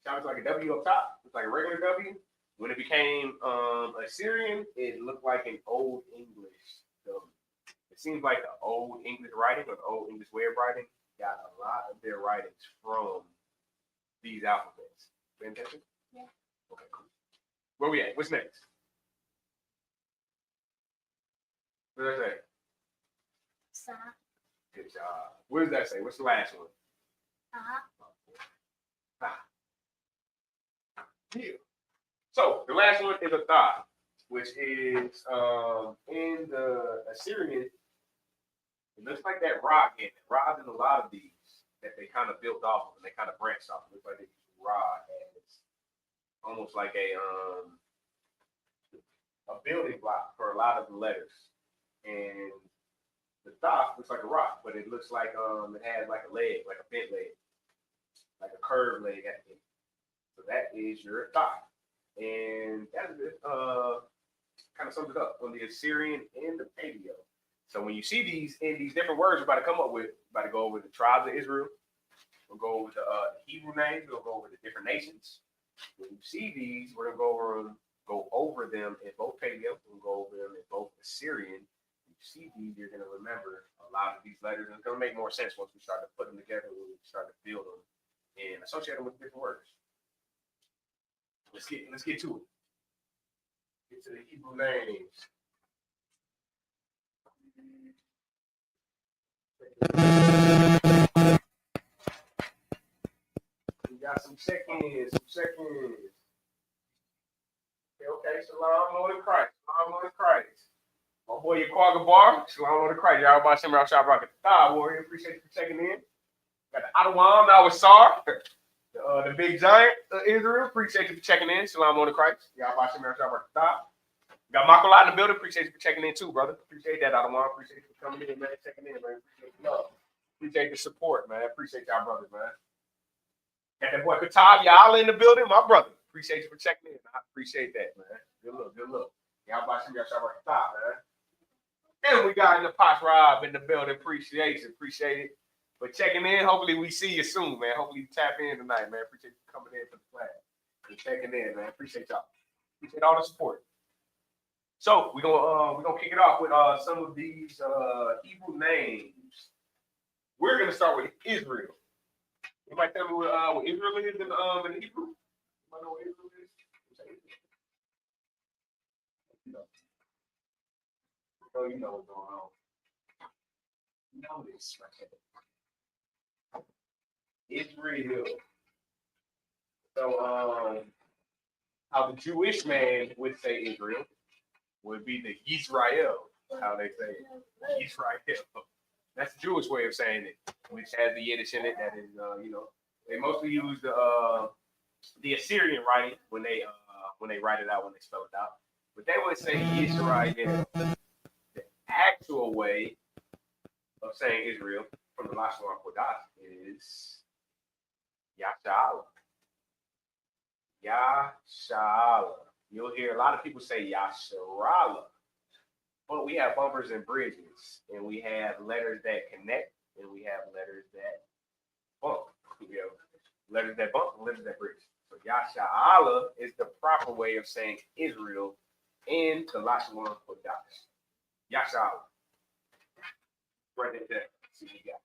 Sha looks like a W up top. Looks like a regular W. When it became Assyrian, it looked like an old English W. It seems like the old English writing or the old English way of writing got a lot of their writings from these alphabets. Paying attention? Yeah. Okay, cool. Where we at? What's next? What does that say? Stop. Good job. What does that say? What's the last one? Yeah. So the last one is a tha, which is in the Assyrian. It looks like that ra again. Ra's in a lot of these that they kind of built off of and they kind of branched off. It looks like they use ra as almost like a building block for a lot of the letters. And the tha looks like a rock, but it looks like it has like a leg, like a bent leg, like a curved leg at the end. So that is your tha. And that kind of sums it up on the Assyrian and the Paleo. So when you see these in these different words we're about to come up with, we're about to go over the tribes of Israel. We'll go over the Hebrew names. We'll go over the different nations. When you see these, we're gonna go over them in both Paleo. We'll go over them in both Assyrian. When you see these, you're gonna remember a lot of these letters, and it's gonna make more sense once we start to put them together. When we start to build them and associate them with different words. Let's get to it. to the Hebrew names. We got some check-ins, Okay, Shalom, Lord of Christ. Shalom, Lord of Christ. My boy, Yakwaga Bar. Shalom, Lord of Christ. Y'all about to Shimmer Shop Rocket. Warrior, appreciate you for checking in. Got the Adawam, now with Sar. The big giant of Israel. Appreciate you for checking in. Shalom, Lord of Christ. Y'all about to Shimmer Shop Rocket. Got Makola in the building. Appreciate you for checking in too, brother. Appreciate that, Adawam. Appreciate you for coming in, man. Checking in, man. Appreciate the love. Appreciate the support, man. Appreciate y'all brothers, man. Got that boy Katab, y'all in the building, my brother. Appreciate you for checking in. I appreciate that, man. Good look. Y'all about to y'all right top, man. And we got in the Posh Rob in the building. Appreciate it. For checking in. Hopefully we see you soon, man. Hopefully you tap in tonight, man. Appreciate you coming in for the flag. And checking in, man. Appreciate y'all. Appreciate all the support. So we're gonna kick it off with some of these Hebrew names. We're gonna start with Israel. Anybody tell me what Israel is in Hebrew? Anybody know what Israel is? You know what's going on. You know this right here. Israel. So how the Jewish man would say Israel would be the Yisrael. How they say it. Yisrael. That's the Jewish way of saying it, which has the Yiddish in it. That is, they mostly use the Assyrian writing when they write it out, when they spell it out. But they would say Yisrael. The actual way of saying Israel from the Lashawan Qadash is Yashala. Yashala. You'll hear a lot of people say Yasharala. But we have bumpers and bridges, and we have letters that connect, and we have letters that bump. We have letters that bump and letters that bridge. So Yashala is the proper way of saying Israel in the Lashawan Qadash. Yashala. Right there. See what you got.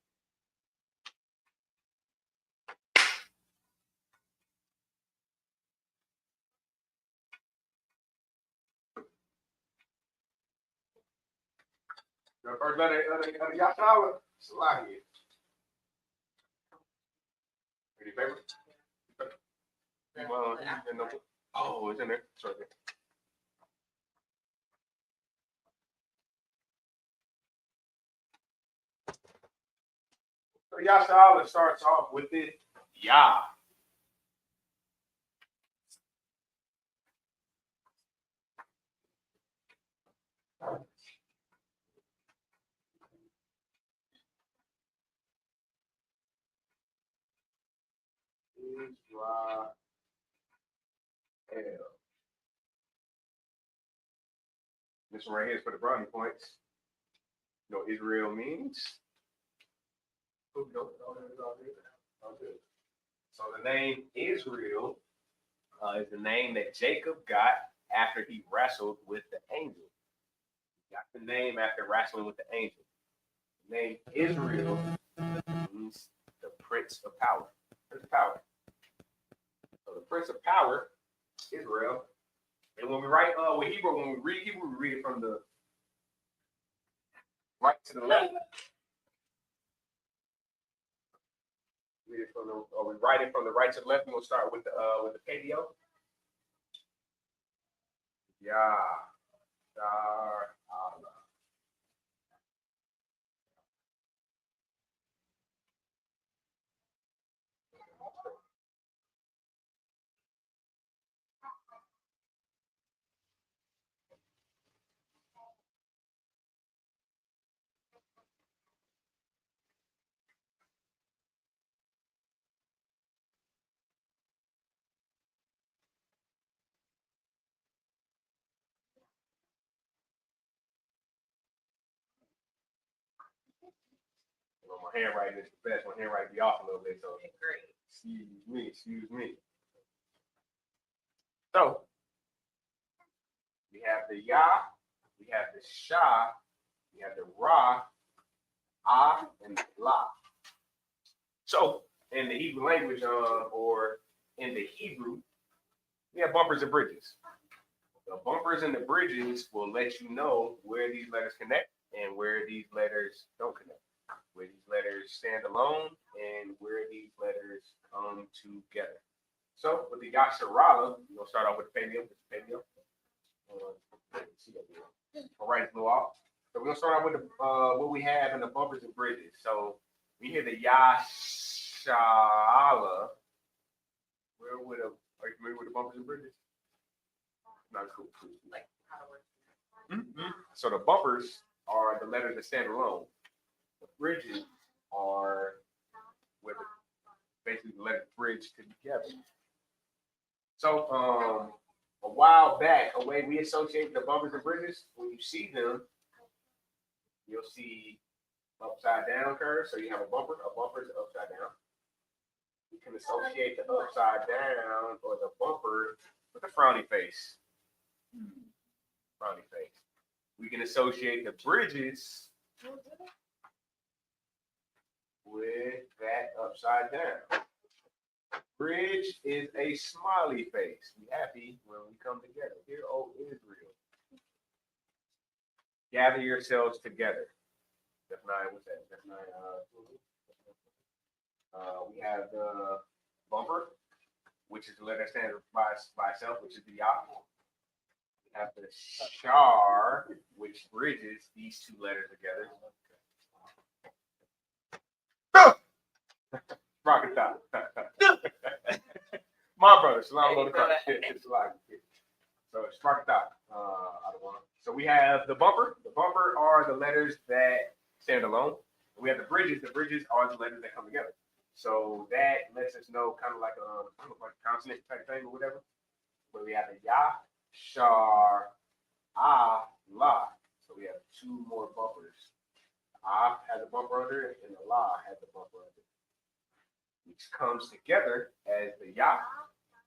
The first letter of Yashala, Salahi. Any paper? Oh, it's in there. It's right there. So Yashala starts off with it, Yah. Israel. This one right here is for the brownie points. You know what Israel means? So the name Israel is the name that Jacob got after he wrestled with the angel. He got the name after wrestling with the angel. The name Israel means the Prince of Power. Prince of Power. So the Prince of Power, Israel. And when we write with Hebrew, when we read Hebrew, we read it from the right to the left. We write it from the right to the left. We'll start with the KDO. Allah. My handwriting is the best. My handwriting be off a little bit, so excuse me. So we have the Yah, we have the Shah, we have the Ra, and the La. So in the Hebrew language, or in the Hebrew, we have bumpers and bridges. The bumpers and the bridges will let you know where these letters connect and where these letters don't connect, where these letters stand alone and where these letters come together. So with the Yasharala, we're gonna start off with the paleo. I'll write it off. So we're gonna start off with the, what we have in the bumpers and bridges. So we hear the Yashala. Are you familiar with the bumpers and bridges? Not cool. Like how to work. So the bumpers are the letters that stand alone. The bridges are where basically the letters bridge together. So a while back, a way we associate the bumpers and bridges, when you see them, you'll see upside down curves. So you have a bumper is upside down. You can associate the upside down or the bumper with a frowny face. Frowny face. We can associate the bridges with that upside down. Bridge is a smiley face. We happy when we come together. Hear, O Israel. Gather yourselves together. Step 9, what's that? Step 9. We have the bumper, which is the letter that stands by itself, which is the Yah. We have the Shar, which bridges these two letters together. Rocket top. My brother, Shalom Lord. So it's rocket top. So we have the bumper. The bumper are the letters that stand alone. We have the bridges. The bridges are the letters that come together. So that lets us know kind of like a consonant type thing or whatever. But we have the Yah, Shar, Ah, La. So we have two more bumpers. Ah has a bumper under it, and the La has a bumper under it, which comes together as the Yah,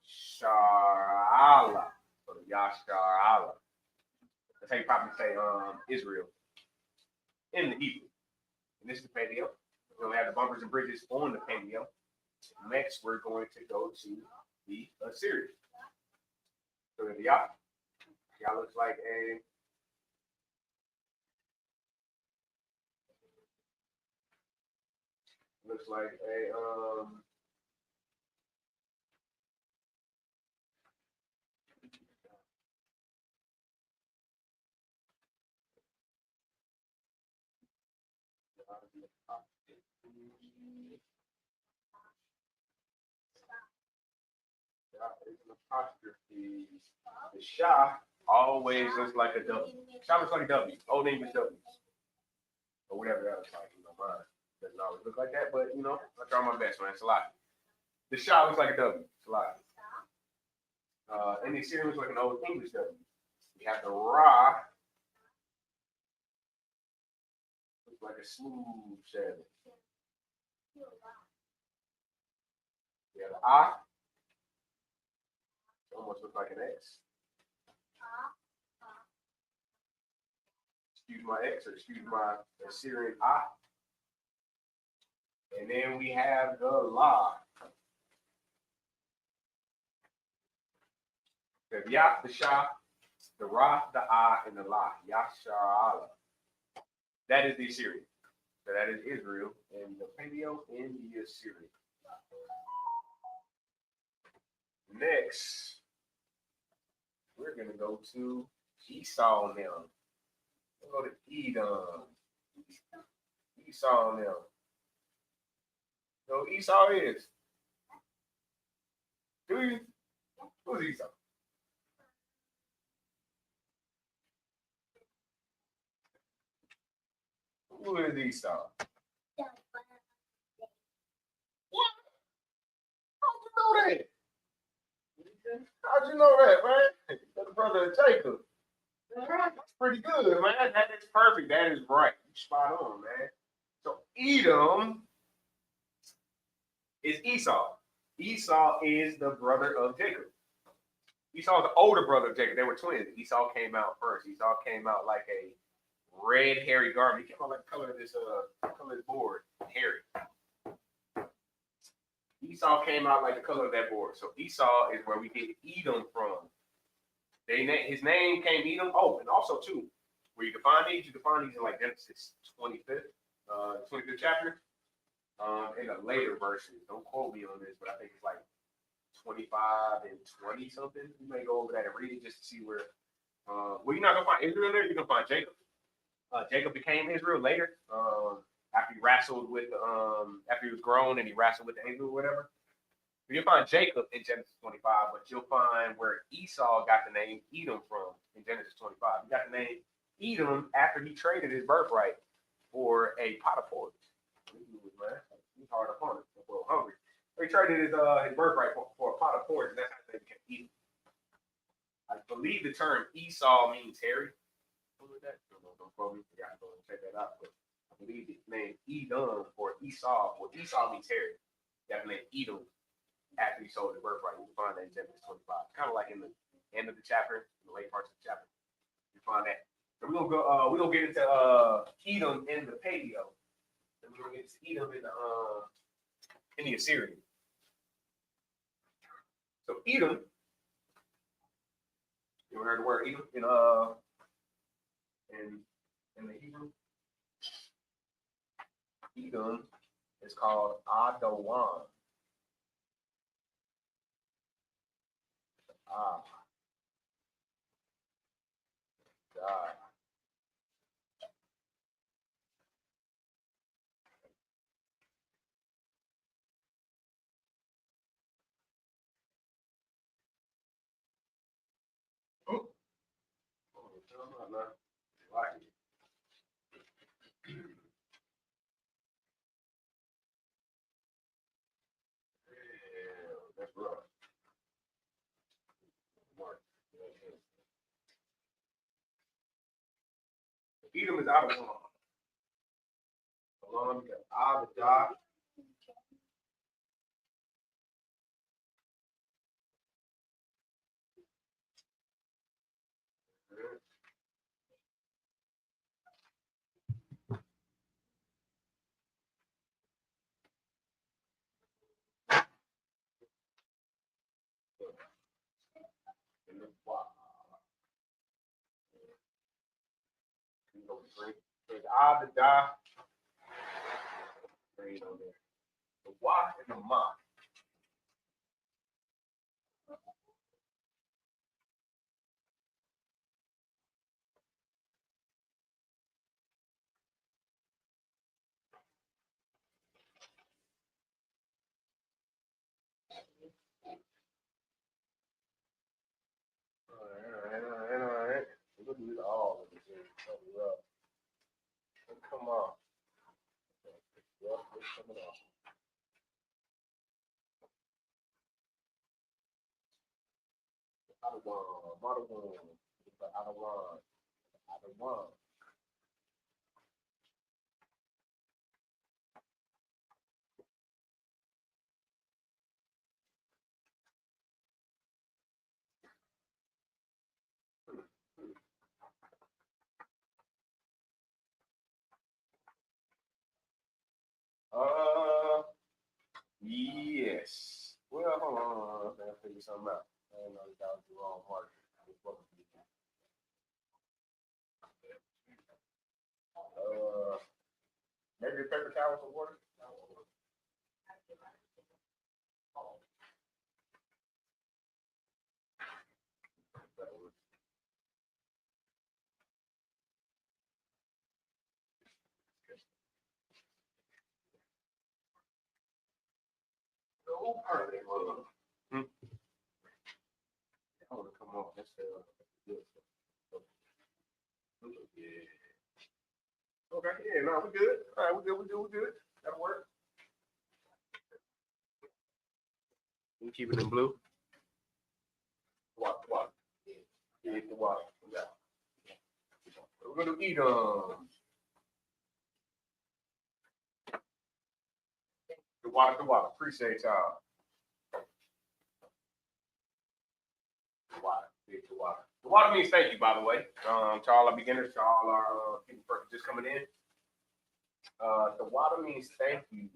Shar'ala. So the Yah, Shar'ala. That's how you probably say Israel in the Hebrew. And this is the paleo. We're going to have the bumpers and bridges on the paleo. Next, we're going to go to the Assyrian. So the Yah. Yah looks like a apostrophe. The Shah always looks like a W. Shah looks like a W. Old English W. Or whatever that looks like in my mind. Doesn't always look like that, but you know, I try my best, man. It's a lot. The Shah looks like a W. It's a lot. And the Assyrian looks like an Old English W. We have the Ra. Looks like a smooth shadow. We have the Ah. Almost looks like an X. Excuse my X or excuse my Assyrian Ah. And then we have the La. The Yah, the Shah, the Ra, the Ah, and the La. Yasharala. That is the Assyrian. So that is Israel and the paleo and the Assyrian. Next, we're going to go to Esau now. We'll go to Edom. Esau now. So Esau is. Do you? Who's Esau? Who is Esau? What? How'd you know that? How'd you know that, man? That's the brother of Jacob. That's pretty good, man. That is perfect. That is right. You spot on, man. So Edom is Esau. Esau is the brother of Jacob. Esau is the older brother of Jacob. They were twins. Esau came out first. Esau came out like a red hairy garment. He came out like the color of this board. Hairy. Esau came out like the color of that board. So Esau is where we get Edom from. His name came Edom. Oh, and also too, where you can find these in like Genesis 25th, 25th chapter. In the later verses. Don't quote me on this, but I think it's like 25 and 20 something. You may go over that and read it just to see where. Well, you're not gonna find Israel there. You're gonna find Jacob. Jacob became Israel later. After he wrestled with, after he was grown and he wrestled with the angel or whatever. But you'll find Jacob in Genesis 25, but you'll find where Esau got the name Edom from in Genesis 25. He got the name Edom after he traded his birthright for a pot of porridge. He's hard upon it. A little hungry. So he traded his birthright for a pot of porridge, and that's how they became Edom. I believe the term Esau means hairy. Don't quote me. I gotta go and check that out. But I believe the name Edom or Esau, well, Esau means hairy. Got the name Edom after he sold his birthright. You can find that in Genesis 25. Kind of like in the end of the chapter, in the late parts of the chapter. You find that. So we're gonna go. We're gonna get into Edom in the Paleo. And we're gonna get to Edom in the Assyrian. So Edom. You ever heard the word Edom in the Hebrew? Edom is called Adawan. God. That's rough. Edom is out of one. Along with Abijah. There's Abijah. The Wah and the Ma. All right. We'll do it all of this. Come on. It's coming off. Adawan. Yes. Well, hold on. I gotta figure something out. I didn't know that was the wrong mark. Maybe a paper towel for water. I want to come off. That's good. Yeah. Okay. Yeah. No, we're good. All right. We're good. That'll work. We keep it in blue. What? Yeah, the water. Yeah. We're gonna eat the water. Appreciate y'all. The water means thank you, by the way. To all our beginners, to all our people just coming in. The water means thank you.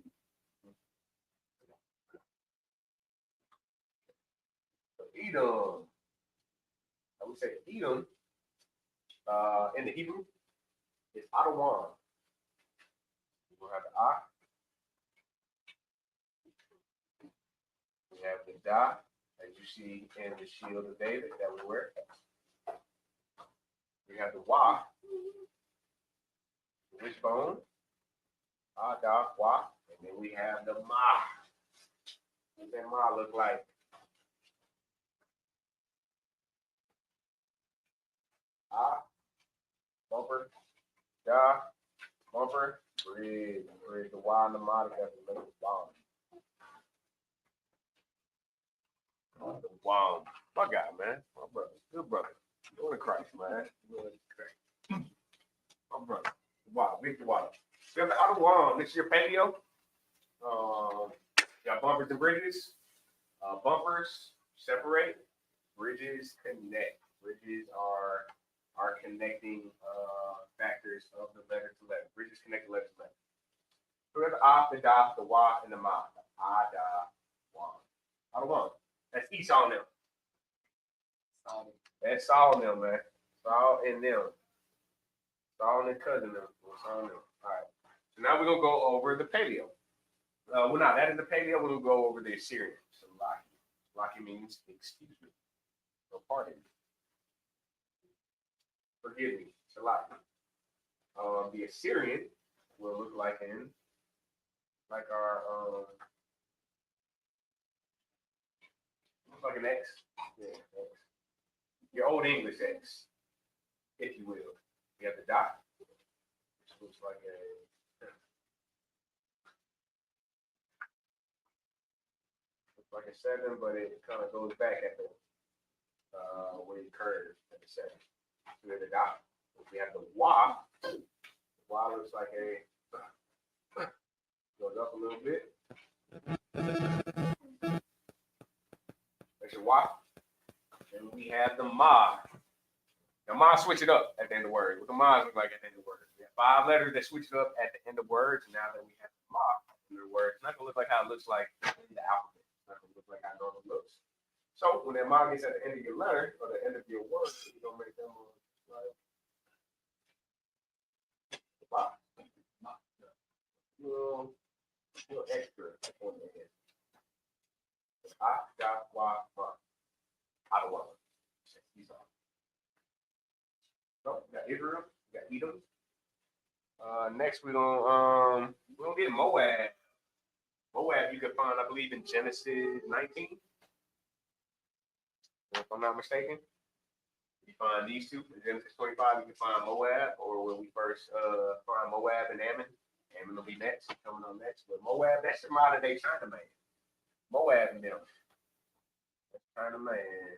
Edom. I'm gonna say Edom. In the Hebrew, it's Adawan. We'll have the Ah. We have the Da, as you see in the shield of David that we wear. We have the Wa, the wishbone, Ah, Da, Wa, and then we have the Ma. What does that Ma look like? Ah, bumper, Da, bumper, bridge, the Y and the Ma together make it bomb. Wow, my guy, man, my brother, good brother, Lord of Christ, man, Lord of Christ. My brother, wow, big water. So out of one, this is your patio. Got bumpers and bridges. Bumpers separate, bridges connect. Bridges are connecting factors of the letter to letter. Bridges connect the letter to letter. So we have the ah, the da, the wa, and the ma. The ah, da, wa. Out of one. That's Esau and them. That's Saul and them, man. Saul and them. Saul and cousin them. Saul and them. All right. So now we're gonna go over the paleo. Well, not that is the paleo. We're gonna go over the Assyrian. So Laki means excuse me. So pardon me. Forgive me. Salaki. The Assyrian will look like our looks like an X. Yeah, X. Your old English X, if you will. You have the dot, which looks like a 7, but it kind of goes back at the where you curve at the 7. So we have the dot. We have the wa. The wa looks like goes up a little bit. That's your wa. And we have the ma. Now, ma switch it up at the end of words. What the ma look like at the end of words? We have 5 letters that switch it up at the end of words. And now that we have the ma at the end of words, it's not gonna look like how it looks like in the alphabet. It's not gonna look like how it normally looks. So when that ma gets at the end of your letter or the end of your word, you're gonna make them like ma. Little extra on the end. Ah, da, wa, ma. Adawan. These are. So we got Israel, we got Edom. Next we're gonna get Moab. Moab you can find, I believe, in Genesis 19. If I'm not mistaken. You find these two in Genesis 25, you can find Moab, or when we first find Moab and Ammon. Ammon will be next, coming on next. But Moab, that's the modern day China man. Moab and them. That's China man.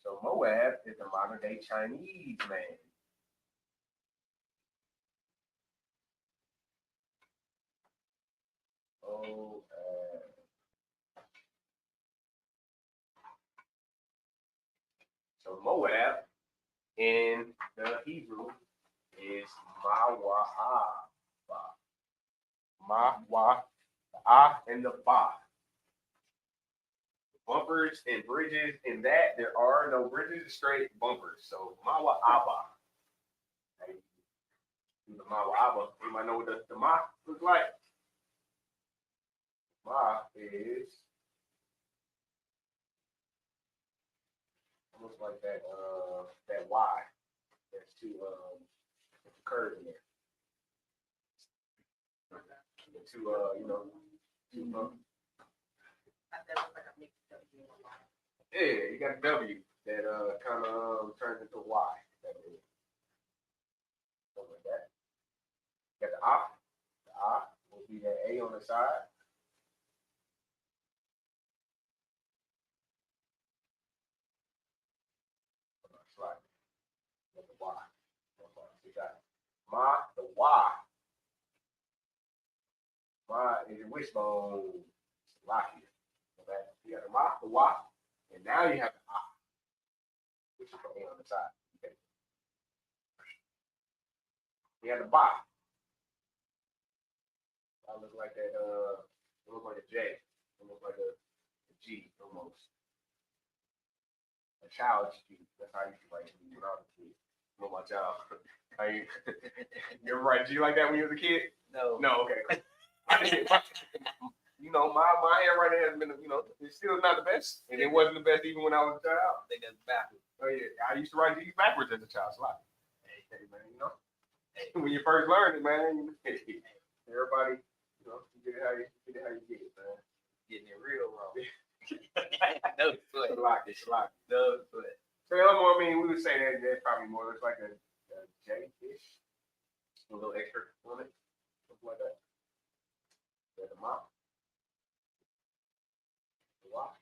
So Moab is the modern day Chinese man. So Moab in the Hebrew is Mawa'ah. Ma-wa, the ah and the ba. Bumpers and bridges in that, there are no bridges, straight bumpers. So Mawa'aba. The Mawa'aba. You might know what the ma looks like. Ma is almost like that Y. There's two curves in there. Two yeah, you got a W that kind of turns into a Y. Something like that. You got the A. The A will be that A on the side. Slide. With the Y. You got Ma, the Y. Ma is your wishbone. Lock here. Okay. You got the Ma, the Y, and now you have the A, which is the A on the side. Okay. You have the Ba. That looks like that. It looks like a J. It looks like a G almost. A child sheet. That's how I used to write when I was a kid. Know my child. You ever write G like that when you was a kid? No. No, okay. You know, my handwriting has been, it's still not the best, and it wasn't the best even when I was a child. I think that's backwards. Oh yeah, I used to write G's backwards as a child. So hey, man, when you first learn it, man, everybody, you get it how you get it, man. Getting it real wrong. No sweat. It's a lot. No sweat. So I mean, we would say that that's probably more looks like a J-ish, a little extra on it, something like that. There's a mop. Wow.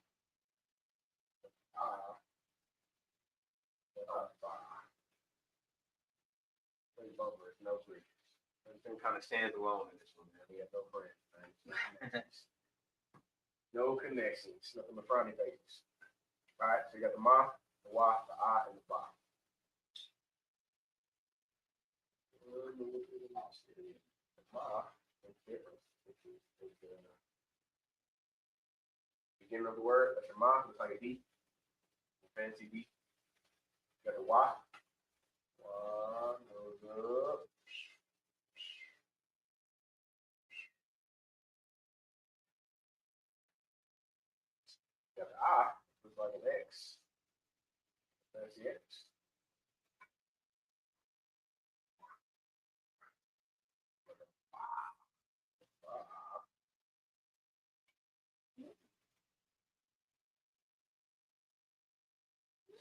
Three bumpers, no bridges. Everything kind of stands alone in this one, man. We have no friends, man. No connections, nothing but frowny faces. All right, so you got the ma, the wa, the I, and the ba. The ma is different. Beginning of the word, that's your ma, looks like a D. Fancy D. You got the wa. Wa goes up. You got the I, looks like an X. Fancy X.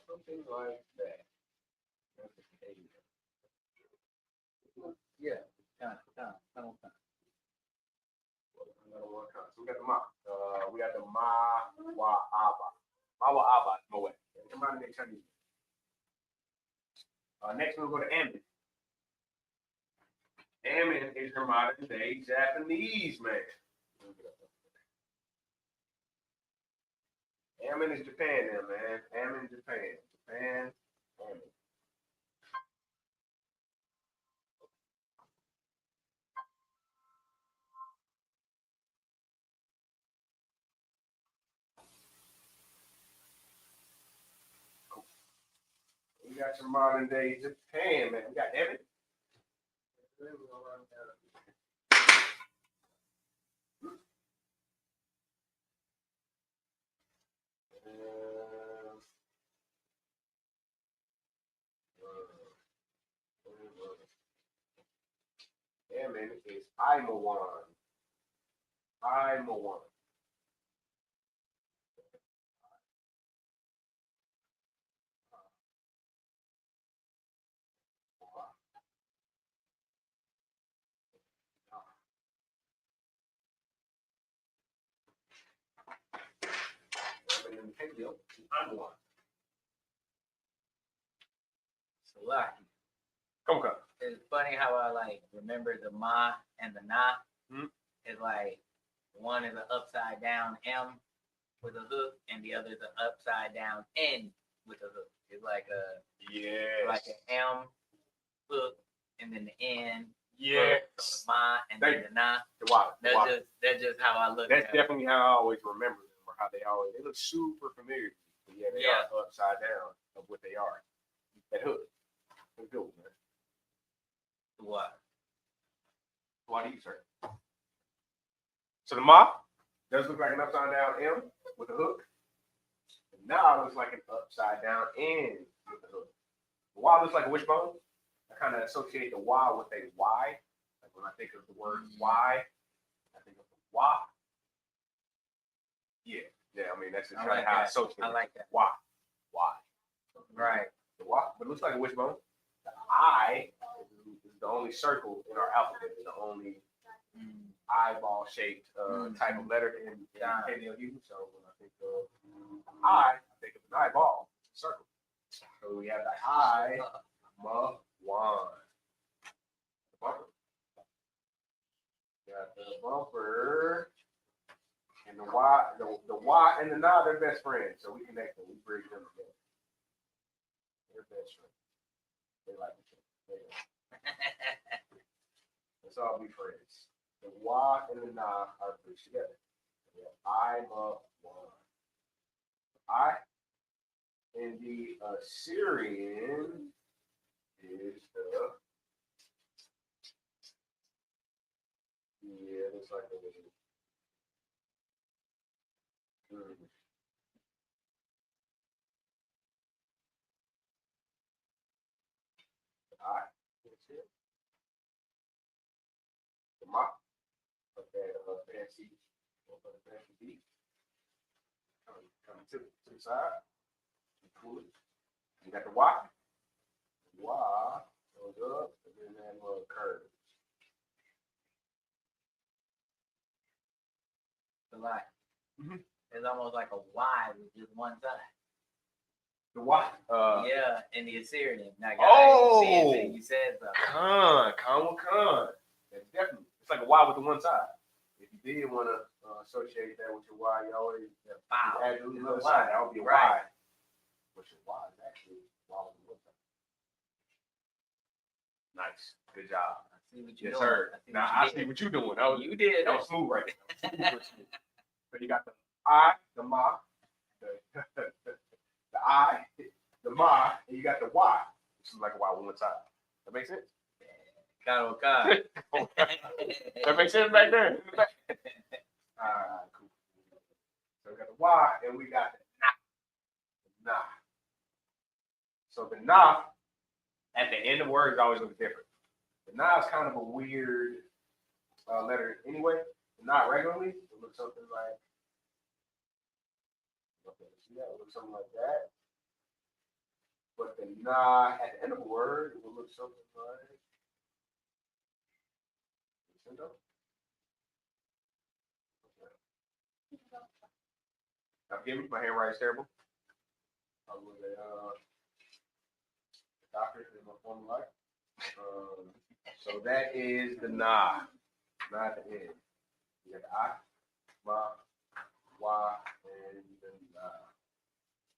Something like that. Yeah. Time. Another one comes. So we got the ma. We got the ma wa aba. Ma wa aba. No way. Come on, next Chinese. Next we'll go to Amin. Amin is her modern day Japanese man. Amin is Japan now, man. Amin, Japan. Amin. Cool. We got your modern day Japan, man. We got Amin. Amin is Imawan. Imawan. Imawan. Salaki. Come. It's funny how I like remember the ma and the na. It's like one is an upside down M with a hook, and the other is an upside down N with a hook. It's like an M hook, and then the N. Yeah. So the ma and then the na. That's just how I look. That's definitely how I always remember them, or how they look super familiar. But yeah, they are upside down of what they are. That hook. That's good, man. What? Why do you say? So the ma does look like an upside down M with a hook. And now it looks like an upside down N with a hook. The Y looks like a wishbone. I kind of associate the Y with a Y. Like when I think of the word Y, I think of the Y. Yeah. I mean that's just kind of how I associate. I like that. Y. Right. The Y, but it looks like a wishbone. The I is the only circle in our alphabet. It's the only eyeball shaped type of letter in Paleo Hebrew. So when I think of I think of an eyeball, circle. So we have the I, ma, wan. Bumper. Got the bumper. And the Y, the Y and the Na, they're best friends. So we connect them. We bring them together. They're best friends. They like each other. Let's all be friends. The Y and the Na are bridged together. We have I, ma, wan. I, And the Assyrian is the looks like it is. All right, that's it. The mop, okay, fancy beat. Come to the side. Cool. You got the Y. Y goes up, and then that little curve. So like, it's almost like a Y with just one side. The Y? Yeah, in the Assyrian. Now, you said something. Con. That's definitely. It's like a Y with the one side. If you did want to associate that with your Y, you always add the other side. That would be a Y. Which is Y is actually Y with the one side. Nice. Good job. I see what you're yes, doing. sir. Now I see what you're doing. You did. That was smooth right there. So you got the I, the Ma, the I, the Ma, and you got the Y. This is like a Y with one side. That makes sense? God. That makes sense back there. Alright, cool. So we got the Y and we got the nah. So the nah at the end of words always looks different. The nah is kind of a weird letter anyway. Not regularly. It looks something like see that? It looks something like that. But the nah at the end of a word, it will look something like now, give me my handwriting is terrible. I was a doctor in my former life. So that is the nah. Nah at the end. You got the I, Ma, Y, and then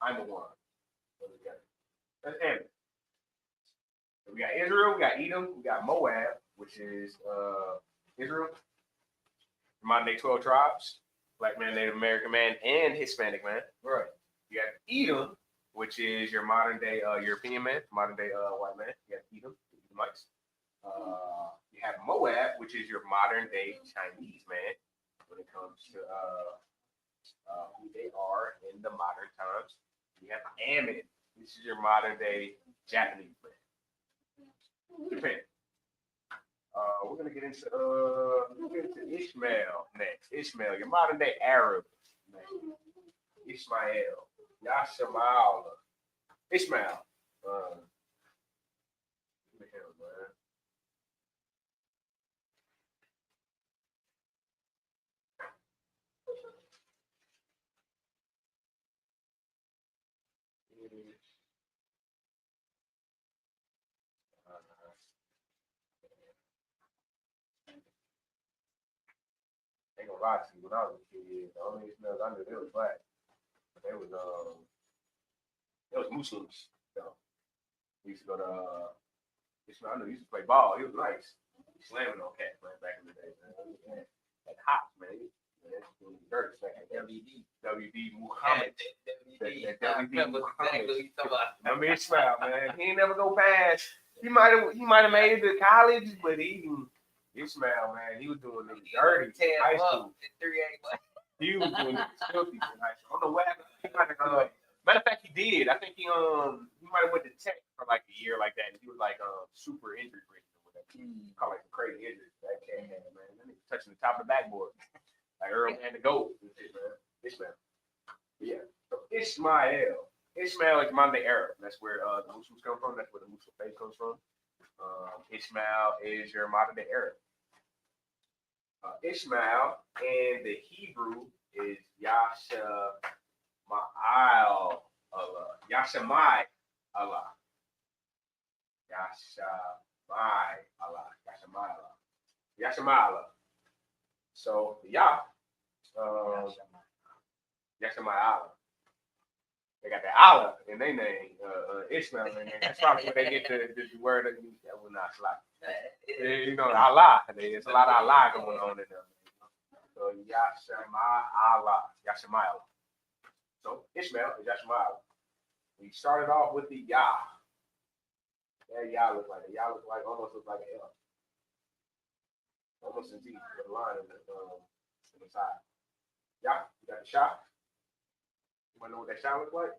I'm the one. So we got that's Aaron. So we got Israel, we got Edom, we got Moab, which is Israel. Modern day 12 tribes, Black man, Native American man, and Hispanic man. Right. You got Edom, which is your modern day European man, modern day white man. You got Edom, Edomites. You have Moab, which is your modern day Chinese man when it comes to who they are in the modern times. You have Ammon, which is your modern day Japanese man. Japan. We're gonna get into Ishmael next. Ishmael, your modern day Arab name. Ishmael, Yashamal, Ishmael. Who the hell, man? Ain't gonna lie to you, when I was a kid, the only Ishmaels I knew they was black, but they was Muslims. So we used to go to Ishmael. I knew he used to play ball. He was nice. He slamming on cats, man, back in the day, man. Like hops, man. Dirt back in WD Muhammad. WD Muhammad. Remember Ishmael, man. He ain't never go past. He might have made it to college, but Ishmael, man, he was doing it dirty in high school. He was doing it filthy in high school. I don't know what happened. He might have matter of fact, he did. I think he might have went to Tech for like a year like that. And he was like super injury free or whatever. Called like some crazy injuries. That cat had, man. That nigga touching the top of the backboard. Like Earl and the GOAT. Man. Ishmael. But yeah. So Ishmael is modern day Arab. That's where the Muslims come from. That's where the Muslim faith comes from. Ishmael is your modern day Arab. Ishmael in the Hebrew is Yashamai Allah. Yashamai Allah. Yashamai Allah. Yashamai Allah. Yashamai Allah. So Yashamai Allah. They got the Allah in their name, Ishmael in there. That's probably where they get the word that will not slide. You know, Allah. There's a lot of Allah going on in there. So Yashamai Allah. Yashamai Allah. So Ishmael is Yashamai Allah. We started off with the Yah. That Yah looks like. The Yah almost looks like an L. Almost in Z with a line in the side. Yah, you got the shot. You wanna know what that shot looks like?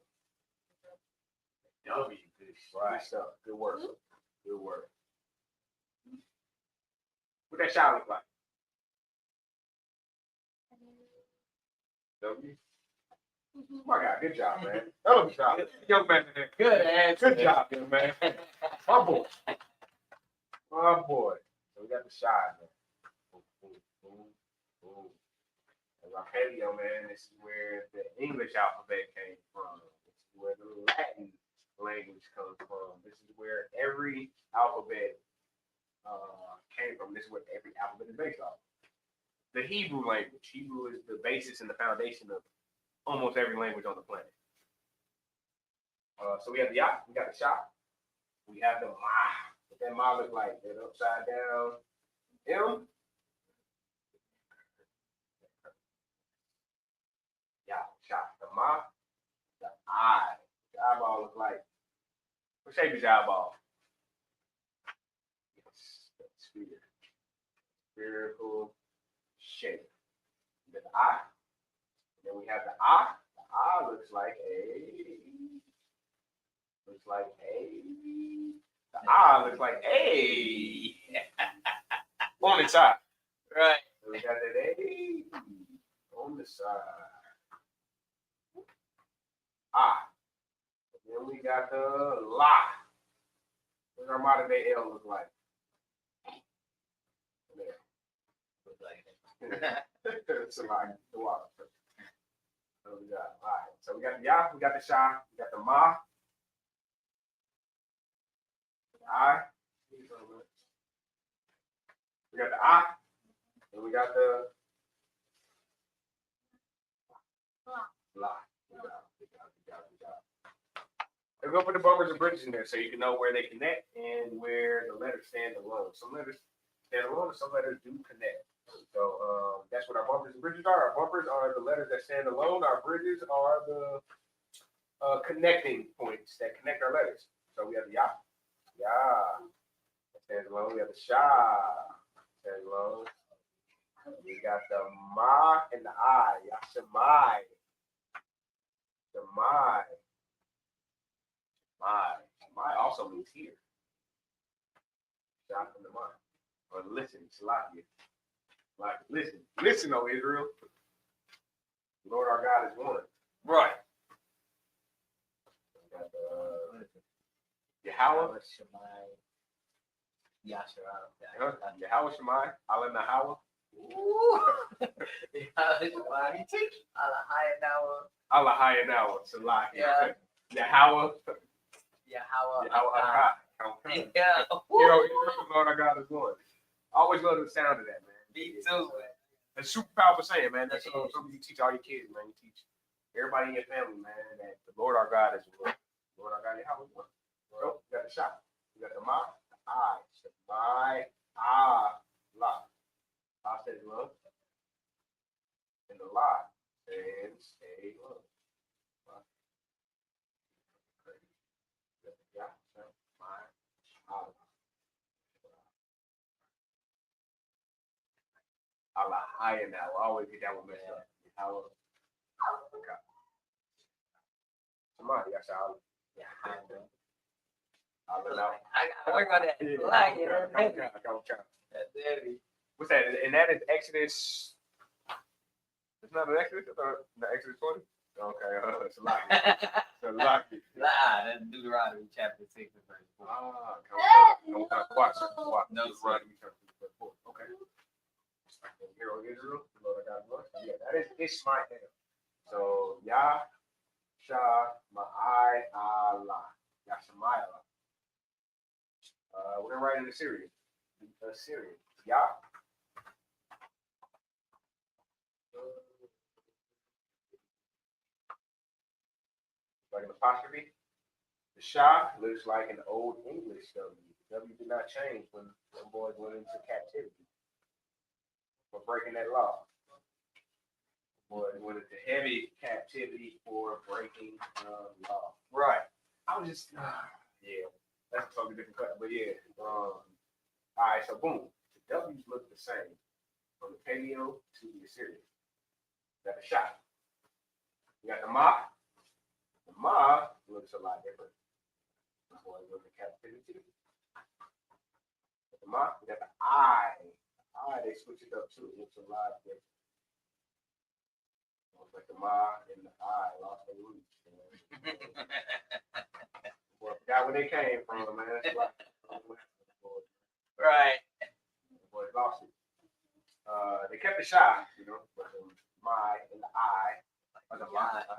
W. Right. Good stuff. Good work. Good work. What that shot look like? W. Oh my God, good job, man. Hell of a job. Young man. Good job, young man. My boy. My boy. So we got the shot, man. Arpeggio, man. This is where the English alphabet came from. This is where the Latin language comes from. This is where every alphabet came from. This is what every alphabet is based off. The Hebrew language. Hebrew is the basis and the foundation of almost every language on the planet. So we have the Yah, we got the Shah, we have the Ma. What that Ma look like? That upside down M. Yah, Shah, the Ma, the I. The eyeball look like. What shape is your eyeball? Yes, sphere. Spherical shape. Then the I. Then we have the I. The I looks like a. The I looks like a. On the side. Right. So we got that A on the side. I. Then we got the La. What's our modern day L look like? There. Looks like it's a lot. The water. So we got, all right. So we got the Yah, we got the Shah, we got the Ma, the I, we got the I, and we got the La. Let's go put the bumpers and bridges in there so you can know where they connect and where the letters stand alone. Some letters stand alone and some letters do connect. So that's what our bumpers and bridges are. Our bumpers are the letters that stand alone. Our bridges are the connecting points that connect our letters. So we have the Yah. Yah. That stands alone. We have the Shah. Stands alone. We got the Ma and the I. Yashamai. Shemai. My also means here. Shah from the mind. Or listen, Salakia. Like, listen, O Israel. The Lord our God is one. Right. Yahweh Shemai. Yahweh Shemai. Allah Nahawa. Allah Hayanawa. Salakia. Yahweh. Yeah. Lord our God is one. I always love the sound of that, man. Me too, man. It's super powerful saying, man. That's something you teach all your kids, man. You teach everybody in your family, man, that the Lord our God is one. Lord our God is one. So we got the Shah. We got the Ma, the I, Shabbai, La. I said love. And the La says a love. Allah higher now. I always get that one messed up. Allah. Somebody, that's Allah. Yeah, Allah. I work on that. What's that? And that is Exodus. It's not an Exodus. The Exodus 20. Okay, it's a lot. It's a lot. That's Deuteronomy chapter 6 and verse 4. Watch. No, Deuteronomy chapter 6 verse 4. Okay. Hero Israel, Lord God bless. Yeah, that is Ishmael. So Yah, Shah, Ma'ai, Allah. Yashmael. We're gonna write in Assyrian. Yah. Like an apostrophe. The Shah looks like an old English W. The W did not change when the boys went into captivity. For breaking that law. Boy, went into heavy captivity for breaking the law. Right. I was just, yeah, that's a totally different cut. But yeah, all right, so boom. The W's look the same from the paleo to the Assyrian. Got the shot. You got the Ma. The Ma looks a lot different. The boy goes to captivity. The Ma, we got the I. They switch it up too. It looks a lot different. Almost like the Ma and the I lost their roots. Well, forgot where they came from, man. Right. The boys lost it. They kept the shot, you know, but the My and the I.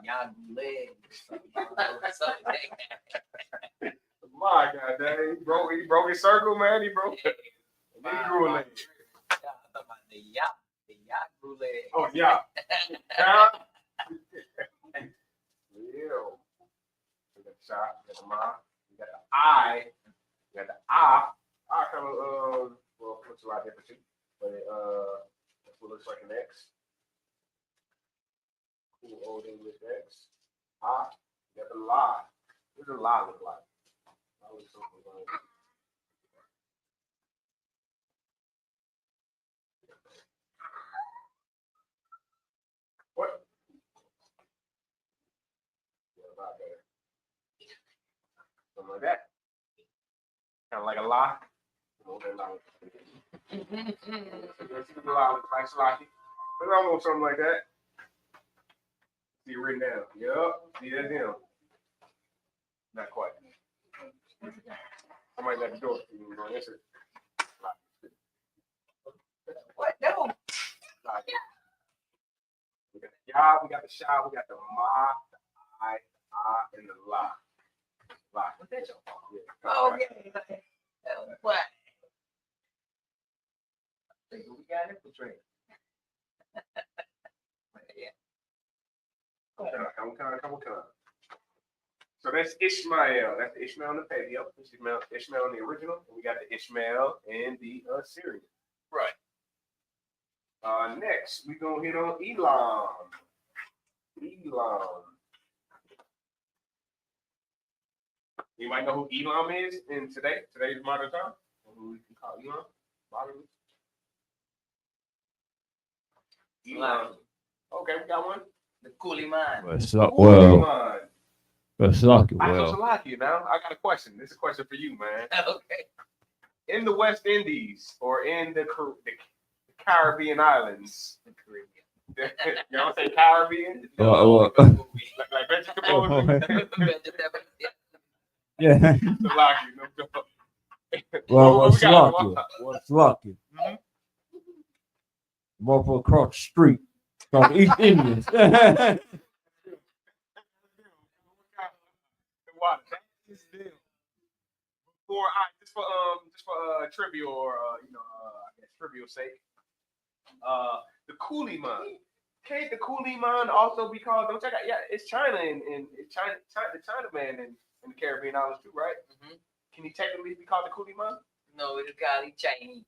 Y'all legs. My God, dang, he broke his circle, man. He broke it. And then he grew a leg. The yacht grew legs. Oh, yeah. Yeah. We got the shot, we got the Ma, we got the I, we got the I. I kind of, well, looks a lot different too, but that's what it looks like an X. Cool old English X. I, we got the La. What does the La look like? I was something like what? Yeah, about there. Something like that. Kind of like a La. It's almost something like that. See it written down. Yup. See, that's him. Not quite. Somebody at the door. You know, answer. What? No. We got the Ya, we got the Sha, we got the Ma, the I, and the La. La. What's that your fault? Yeah. Oh, okay. What? We got infiltrated. Yeah. Come on. So that's Ishmael. That's the Ishmael and the paleo. Ishmael in the original. And we got the Ishmael and the Syrian. Right. Next, we're going to hit on Elam. You might know who Elam is in today's modern time? Who we can call Elam? Modern. Elam. Okay, we got one. The coolie man. Salaki, now I got a question. This is a question for you, man. Okay. In the West Indies or in the Caribbean islands, you know what I'm saying? Caribbean? Like vegetables? Yeah. Salaki, no joke. What's lucky? Motherfucker across the street. From the East Indians. Just for trivia or I guess trivial sake, the coolie man. Can't the coolie man also be called? Don't check out. Yeah, it's China and it's China, the Chinaman in the Caribbean islands too, right? Mm-hmm. Can he technically be called the coolie man? No, it's called Chinese.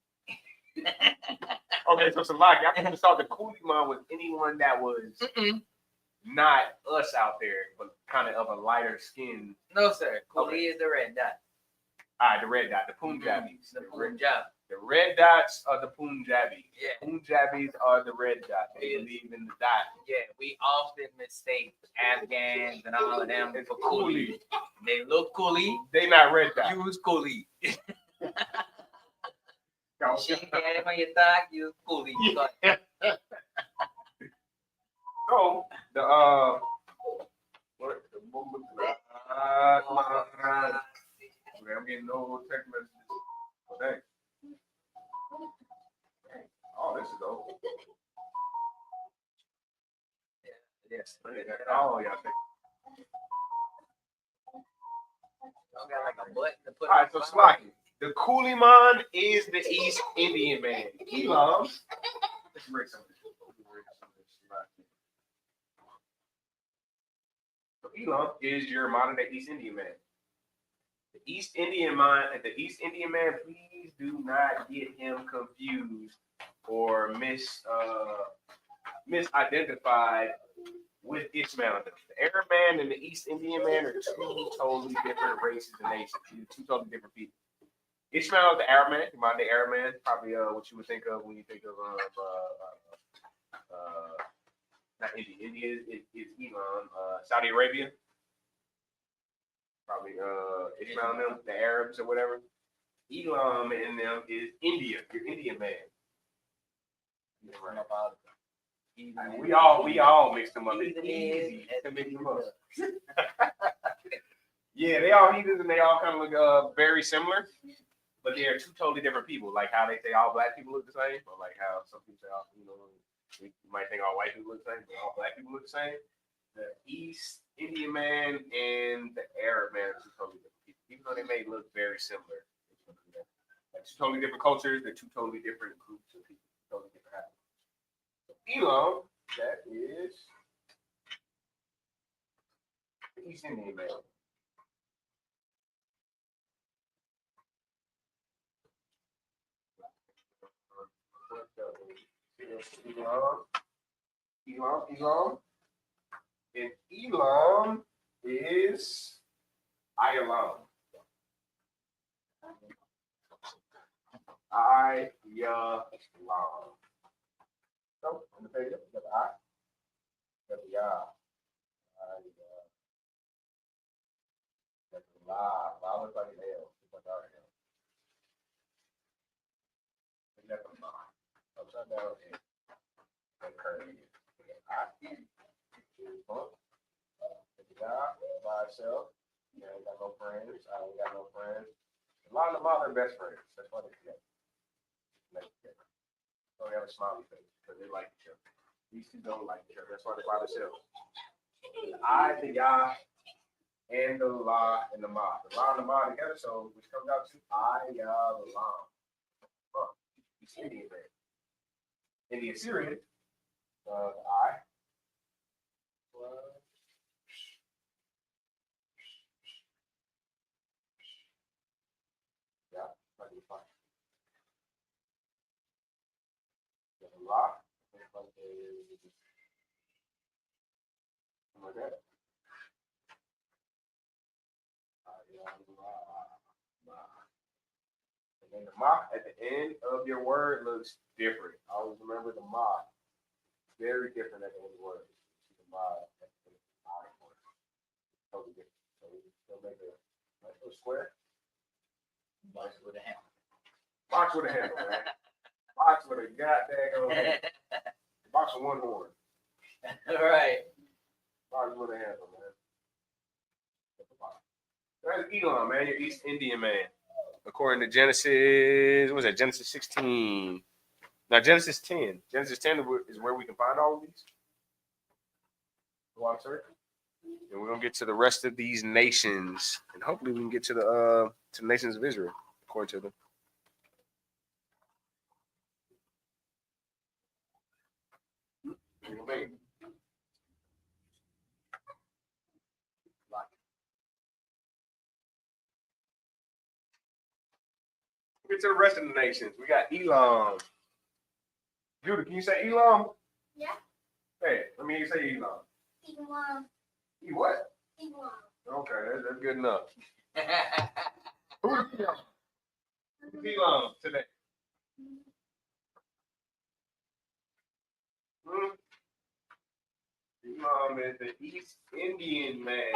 Okay, so it's a lie. I think thought the coolie man was anyone that was not us out there, but kind of a lighter skin. No, sir. Coolie is the red dot. All right, the red dot, the Punjabis. The Punjab. The red dots are the Punjabis. Yeah. Punjabis are the red dot. They believe in the dot. Yeah, we often mistake Afghans and all of them for coolie. They look coolie. They not red dot. Use coolie. She had it on your thigh, use coolie. So the I'm getting no text messages. Oh, dang. Oh, this is old. Yes. Oh, yeah. Don't got like a button to put. All right, so Slocky. The coolie man is the East Indian man. Elam. Let's break some of this. So Elam is your modern day East Indian man. The East Indian man, please do not get him confused or misidentified with Ishmael. The Arab man and the East Indian man are two totally different races and nations. Two totally different people. Ishmael is the Arab man, modern day Arab man, probably what you would think of when you think of not India. India is Iran, Saudi Arabia. Probably Ishmael and them, the Arabs or whatever. Elam in them is India, your Indian man. Right. We all mix them up. It's easy to mix them up. Yeah, they all heathens and they all kind of look very similar, but they are two totally different people. Like how they say all black people look the same, or like how some people say, you might think all white people look the same, but all black people look the same. The East Indian man and the Arab man are two totally different people, even though they may look very similar. Like two totally different cultures, they're two totally different groups of people, totally different habits. So Elam, that is the East Indian man. Elam. And Elam is Ayalam. Ayalam. So, on the page, you got the I, you got the Ya. That's the La. La looks like an L. It's like our L. And that's a Ma. Upside down and curvy. By itself. You ain't got no friends. I ain't got no friends. A lot of them are their best friends. That's why they together. So they have a smiley face because they like each other. These two don't like each other. That's why they're by themselves. The I, the Ya, and the La, and the Ma. The La and the Ma together, so which comes out to I, Ya, La. It's Indian man. In the Assyrian, the I. Yeah, might be fine. The La, like that. And then the Ma at the end of your word looks different. Always remember the Ma. Very different at the end of the word. The Ma at the end of the word. Totally different. So we'll make a nice little square. Box with a handle. Box with a handle, man. Box with a goddamn handle. Box with one horn. All right. Box with a handle, man. That's Elam, man. Your East Indian man. According to Genesis, what was that? Genesis 16. Now, Genesis 10. Genesis 10 is where we can find all of these. Go on, sir. And we're going to get to the rest of these nations. And hopefully we can get to the nations of Israel, according to them. Get to the rest of the nations. We got Elam. Judah, can you say Elam? Yeah. Hey, let me hear you say Elam. Elam. E what? Elam. Okay, that's good enough. Who's Elam? Who's Elam today? Elam is the East Indian man.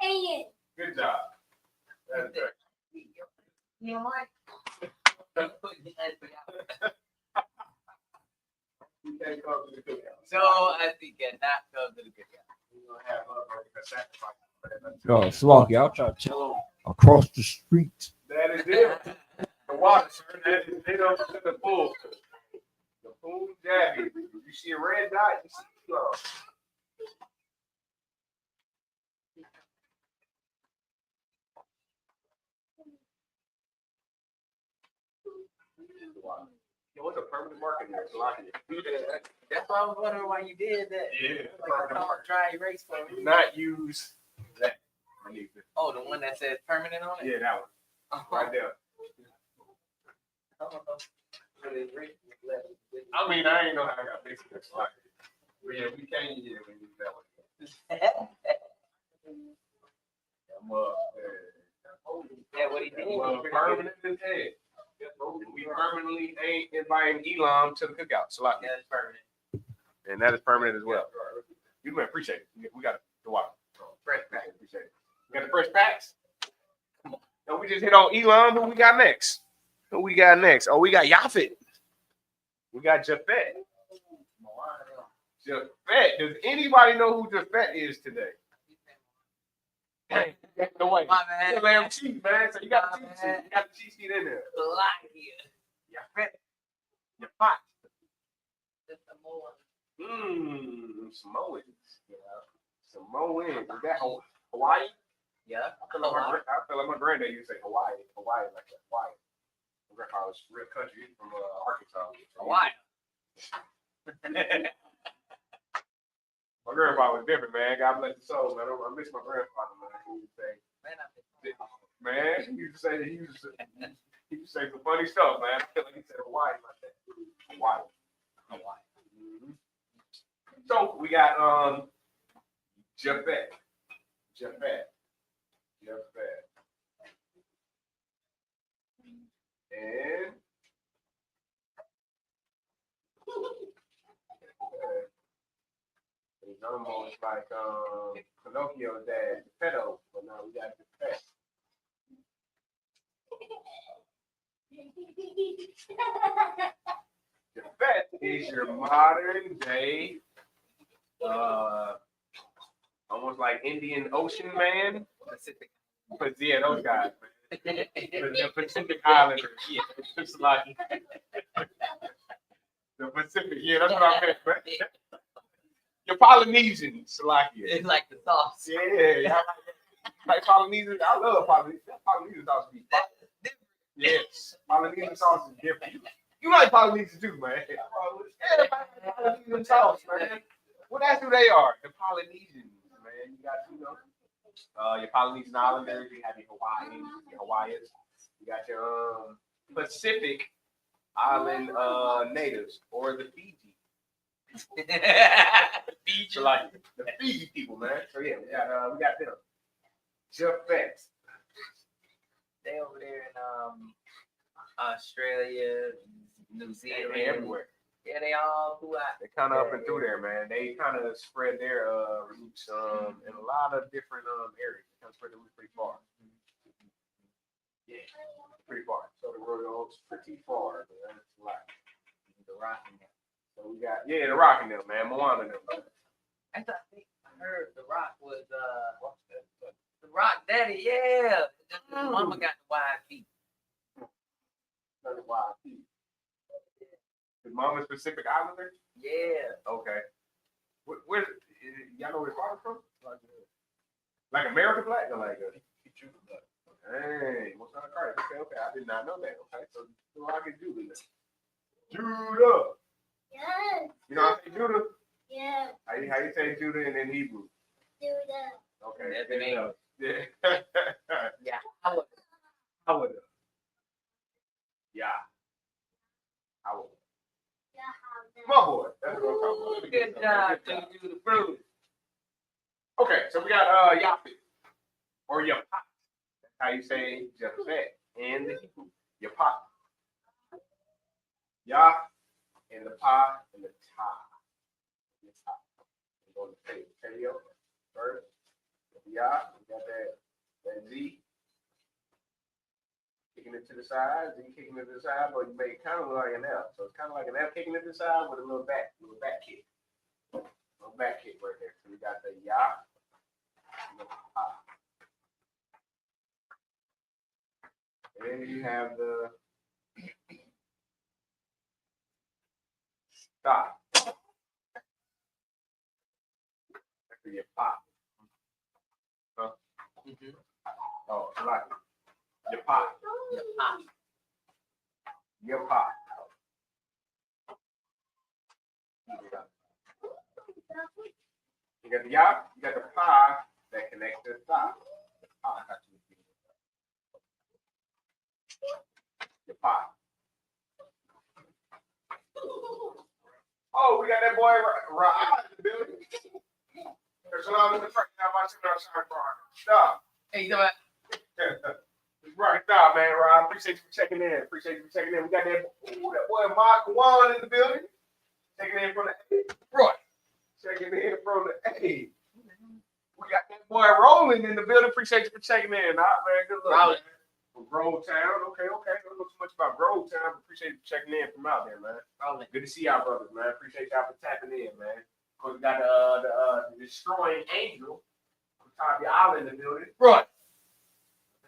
Indian. Good job. That's good. You know what? So I think not go to the good guy. We're gonna have sacrifice. Yo, Slocky, I'll try to tell him across the street. That is it. The water, sir. That is it over to the pool. The pool jabby. You see a red dot, you see Elam. What's a permanent mark in there? That's why I was wondering why you did that. Yeah. Like a dry erase for Do not use that. Oh, the one that says permanent on it? Yeah, that one. Right there. I mean, I ain't know how I got fixed this. Like, but yeah, we came here when you that way. Yeah, what he did. Permanent as head. We permanently ain't inviting Elam to the cookout. So like, Yeah, it's permanent. and that is permanent as well. You man, appreciate it. We got the water. Fresh pack. Appreciate it. We got the fresh packs. Come on. And we just hit on Elam. Who we got next? Who we got next? Oh, we got Yafet. We got Jafet. Jafet. Does anybody know who Jafet is today? Hey, no way. My man. Yeah, lamb cheek, man. So you got the cheat sheet. You got the cheat sheet in there. Like here. Jafet. Your pot. Samoan. Samoans. Yeah. Samoans. Is that Hawaii? Yeah. I feel like my granddad used to say Hawaii. Hawaii, like that. Hawaii. My grandpa was real country from Arkansas. Hawaii. My grandpa was different, man. God bless his soul, man. I miss my grandfather, man. He used to say, man, he used to say some funny stuff, man. I feel like he said Hawaii like that. Hawaii. Mm-hmm. So we got Jafet. And it's almost like Pinocchio's dad, Pedo, but now we got Jafet. Jafet is your modern day almost like Indian Ocean man. Pacific. But yeah, those guys, man. The Pacific Islanders. Yeah, it's like the Pacific. Yeah, that's what I meant, man. You're Polynesian, Salakia. It's like the sauce. Yeah, like Polynesian. I love Polynesian. Polynesian sauce be fire. Yes, Polynesian sauce is different. You like Polynesian too, man. Yeah, Polynesian sauce, man. Well, that's who they are. The Polynesians, man. You got, your Polynesian Islanders. You have your Hawaiians. You got your Pacific Island natives or the Fiji. Fiji, like the Fiji people, man. So yeah, we got them. Jafet. They over there in Australia, New Zealand, everywhere. Yeah, they all throughout. They kind of up and through there, man. They kind of spread their roots in a lot of different areas. They kind of spread their roots pretty far. Yeah, pretty far. So the world goes pretty far, man. It's a lot. The Rocking them. So we got the Rocking them, man. Moana them. I heard the Rock was the Rock Daddy. Yeah, Mama got the wide feet. Got the wide feet. Is Mama's Pacific Islander? Yeah. Okay. Where y'all know where his father's from? Like American black or like Cuban black? Hey, what's on the card? Okay. I did not know that. Okay, so I can do this. Judah. Yes. You know how to say Judah? Yeah. How you say Judah in Hebrew? Judah. Okay. That's the name. Yeah. Yeah. I would. Yeah. I would. My boy. That's what I'm talking about. Good job. Thank you, the fruit. Okay, so we got Yafet or Yapat. That's how you say Jafet in the Hebrew. Yapat. Yah and the Pa and the Ta. We're going to say Teo first. Yah, we got that Z. Kicking it to the side, Z kicking it to the side, but you make it kind of look like an F. So it's kind of like an F kicking it to the side with a little back kick. Little back kick right there. So we got the Yah and the Pa. And then you have the Stop. That's your pop. Huh? Mm-hmm. Oh, I like it. Your pop. Your pop. Your pop. You got the yah, you got the pa that connects to the stop. Your pop. Oh, we got that boy Rod in the building. There's a lot of the first time I see our side bar. Stop. Hey, you know what? Right, stop, man. Rod, appreciate you for checking in. Appreciate you for checking in. We got that boy Mark Wan in the building. Checking in from the A. Right. Checking in from the A. We got that boy Rolling in the building. Appreciate you for checking in. Man, good luck. Man. From Grove Town. Okay. Don't know too much about Grove Town, but appreciate you checking in from out there, man. Good to see y'all brothers, man. Appreciate y'all for tapping in, man. Of course, we got the Destroying Angel from Top of the Island in the building. Right.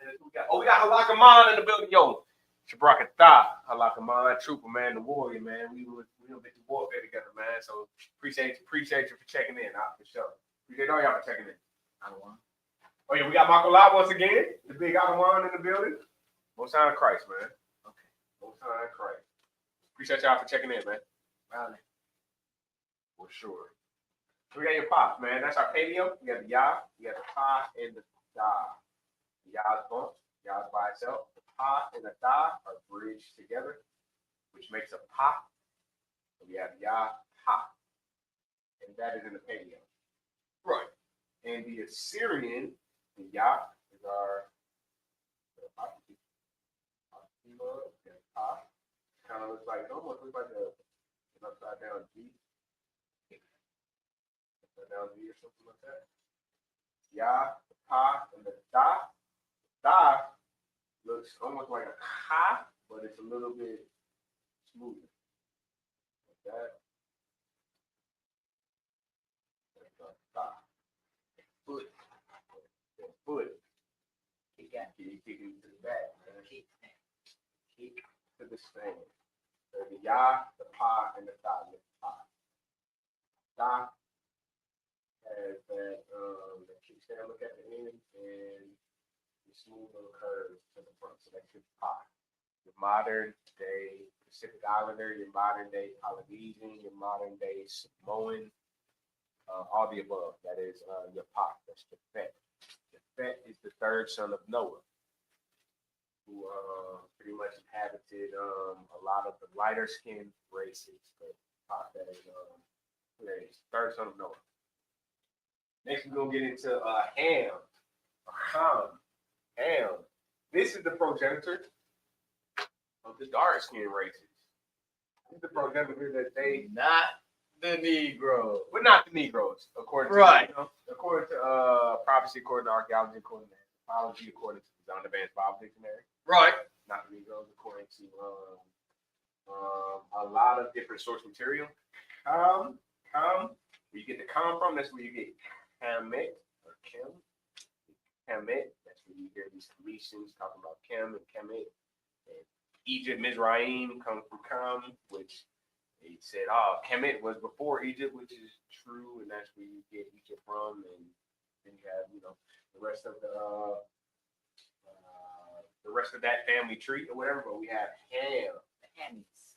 We got Halakaman in the building, yo. Shabrakatah, Halakaman, Trooper, man, the warrior, man. We don't get to warfare together, man. So appreciate you for checking in, for sure. Appreciate all y'all for checking in. Oh yeah, we got Michael Lot once again, the big Adawan in the building. Most High Christ, man. Okay. Most High Christ. Appreciate y'all for checking in, man. For sure. So we got your pops, man. That's our paleo. We got the Yah, we got the Pa, and the Da. The Yah's bump, Yah's by itself. The Pa and the Da are bridged together, which makes a Pa. So we have Yah, Pa. And that is in the paleo. Right. And the Assyrian, the Yah, is our Pa. Kind of looks like, it almost looks like an upside down G. Down G or something like that. Yah, the Pa, and the Da. Da looks almost like a Ka, but it's a little bit smoother. Like that. Da. Foot. Kick it to the back, man. Kick to the stand. So the Yah, the Pa, and the Da. The Pa. Da has that kickstand look at the end and the smooth little curve to the front. So that's your Pa. Your modern day Pacific Islander, your modern day Polynesian, your modern day Samoan, all the above. That is your Pa. That's the Fet. The Fet is the third son of Noah, who pretty much inhabited a lot of the lighter skinned races. But Pa, that is third son of Noah. Next, we're gonna get into Ham. Ham. This is the progenitor of the dark skinned races. This is the progenitor that they Not the Negro. but not the Negroes, according to according to prophecy, according to archaeology, according to anthropology, according to the Zonda Band's Bible Dictionary. Right. Not the Negroes, according to a lot of different source material. Where you get the come from, that's where you get Kemet or Kim. Kemet, that's where you hear these Commissions talking about Kim and Kemet. And Egypt, Mizraim come from Kam, which they said, Kemet was before Egypt, which is true, and that's where you get Egypt from. And then you have, the rest of that family tree or whatever. But we have Ham,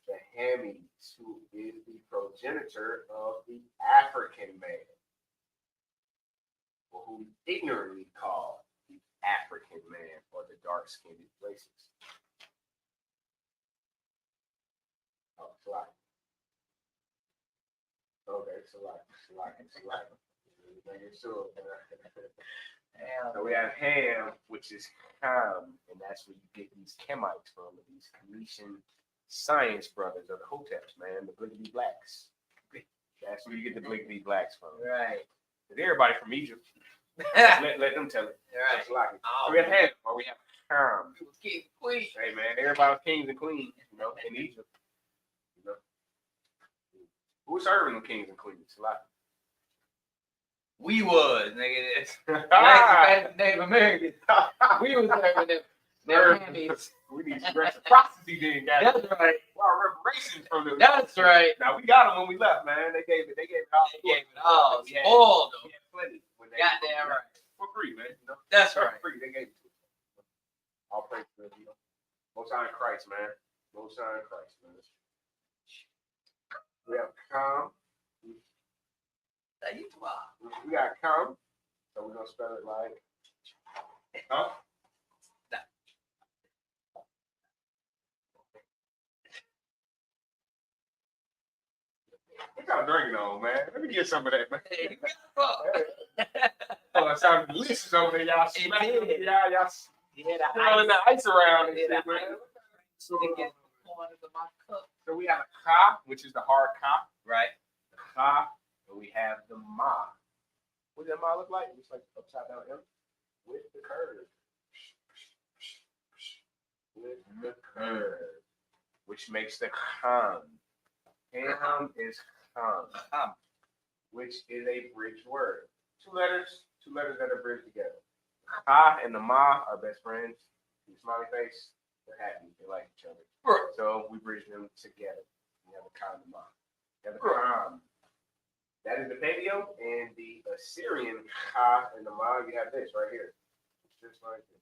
the Hammies, who is the progenitor of the African man, or who we ignorantly call the African man or the dark-skinned races. Oh, Slack. Okay, Slack. Sure. So we have Ham, which is Ham, and that's where you get these Kemites from, these Commission science brothers or the Hoteps, man, the Blickety Blacks. That's where you get the Blickety Blacks from. Right. Because everybody from Egypt. let them tell it. Right. Like it. So we have Ham, or we have Ham. King, queen. Hey man, everybody was kings and queens, in Egypt. Who was serving the kings and queens? Like We was, nigga. That's Native Americans. We was serving them. We need reciprocity then, guys. That's right. Well, reparations from them. That's right. Now we got them when we left, man. They gave it all. Spoiled them. We had plenty. Goddamn right. For free, man. That's right. For free. They gave it to us. All praise to them, Most High in Christ, man. Most High in Christ, man. We have Kam. We got Kam. So we're gonna spell it like What kind y'all drinking on, man? Let me get some of that, man. Oh, it sounded delicious over there. Y'all smacking it. Y'all throwing the ice around and shit, man. So we have a ka, which is the hard ka. Right. The ka, and we have the ma. What does that ma look like? It looks like upside down M with the curve. With the curve. Which makes the kham. Kham is kham, which is a bridge word. Two letters that are bridged together. Ka and the ma are best friends. The smiley face, they're happy. They like each other. Right. So we bridge them together. We have the ka and the ma. We have the kham. That is the paleo, and the Assyrian ka and the ma, you have this right here. It's just like this.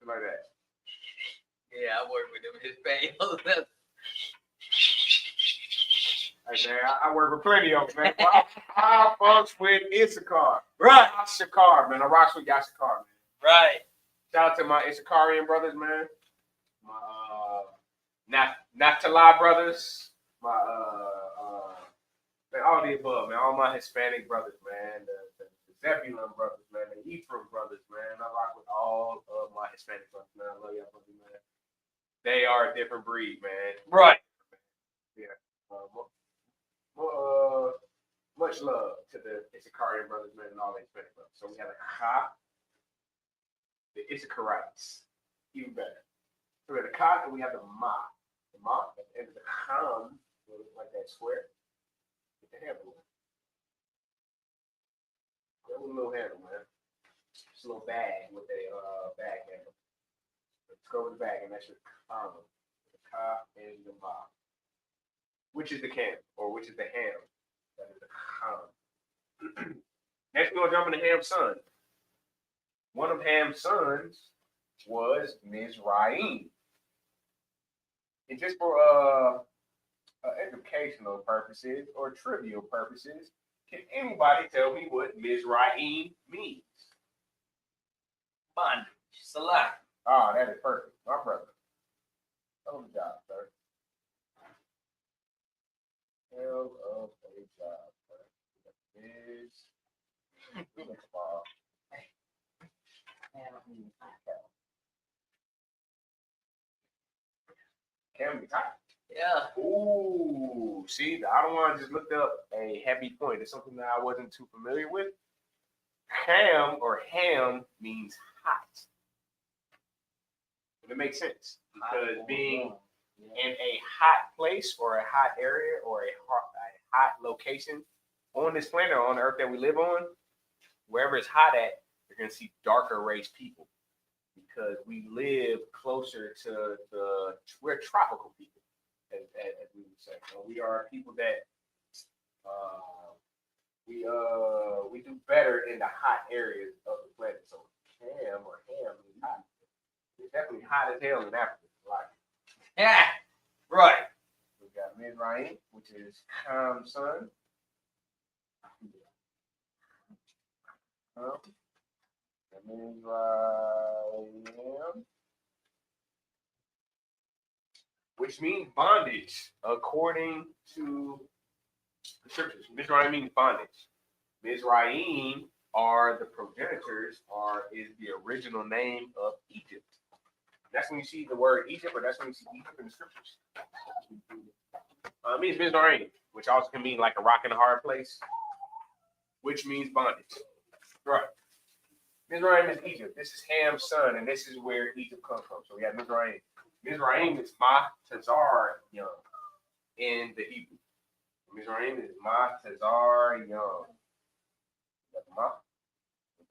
Like that. Yeah, I work with them Hispanics. Hey man, I work with plenty of them, man. I fucks with Issachar. Right. Yashakar, man. I rocks with Yashakar, man. Right. Shout out to my Issacharian brothers, man. My Naphtali brothers. My man, all the above, man. All my Hispanic brothers, man. The Zebulun brothers, man. The Ephraim brothers, man. I rock with all of my Hispanic brothers, man. I love y'all brothers, man. They are a different breed, man. Right. Yeah. Much love to the Issacharian brothers, man, and all the Hispanic brothers. So we have the Ka, the Issacharites, even better. So we have the Ka and we have the Ma. The Ma at the end of the Kham, like that square, with the handle. That was a little handle, man. It's a little bag with a bag handle. Let's go with the bag, and that's your Kham. The Ka and the Ma. Which is the camp, or which is the ham? That is the Kham. Next, we're going to jump into Ham's son. One of Ham's sons was Mizraim. And just for educational purposes or trivial purposes, can anybody tell me what Mizraim means? Bondage. Salah. Ah, that is perfect. My brother. Hell of a job, sir. Hell of a job, sir. Can be hot. Yeah. Ooh, see, the other one just looked up a heavy point. It's something that I wasn't too familiar with. Ham or ham means hot. And it makes sense because being in a hot place or a hot area or a hot location on this planet or on the earth that we live on, wherever it's hot at, you're going to see darker race people because we live closer to we're tropical people, as we would say. So we are people that we do better in the hot areas of the planet. So ham or ham is hot. It's definitely hot as hell in Africa. Like, yeah, right. We got Mizraim, which is Ham's son. Mizraim, which means bondage, according to the scriptures. Mizraim means bondage. Mizraim are the progenitors, is the original name of Egypt. That's when you see the word Egypt, or that's when you see Egypt in the scriptures. It means Mizraim, which also can mean like a rock in a hard place, which means bondage. Right. Mizraim is Egypt. This is Ham's son, and this is where Egypt comes from. So we have Mizraim. Mizraim is Ma-Tazar Young in the Hebrew. Mizraim is Ma-Tazar Young. Got the Ma.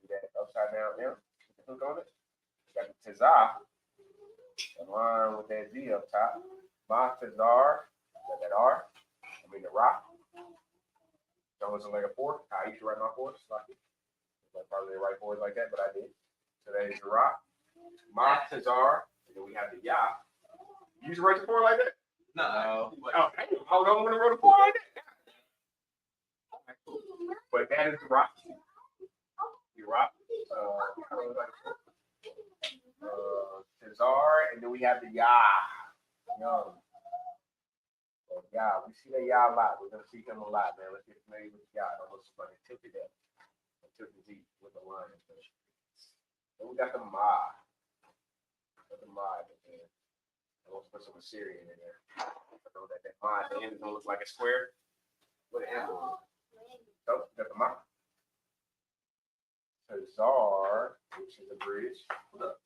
Do that upside down there. Put the hook on it. Got the Tazar. Line with that Z up top. Ma-Tazar. Got that R. I mean the Ra. Don't listen like a four. I used to write my fours. I probably didn't write fours like that, but I did. So that is the Ra. Ma-Tazar. And then we have the Yah. You used to write the four like that? No. Oh, hey, hold on when I wrote a four like that. But that is the Ra. The Ra. Cesar, and then we have the Yah. Young. So Yah, we see that Yah a lot. We're gonna see him a lot, man. Let's get familiar with Yah. Almost funny. Tilted that. Tilted Z with the line. Then we got the Ma. Got the Ma at the end. I want to put some Assyrian in there. I know that Ma at the end is gonna look like a square. What the hell? So we got the Ma. Cesar, which is the bridge. Look.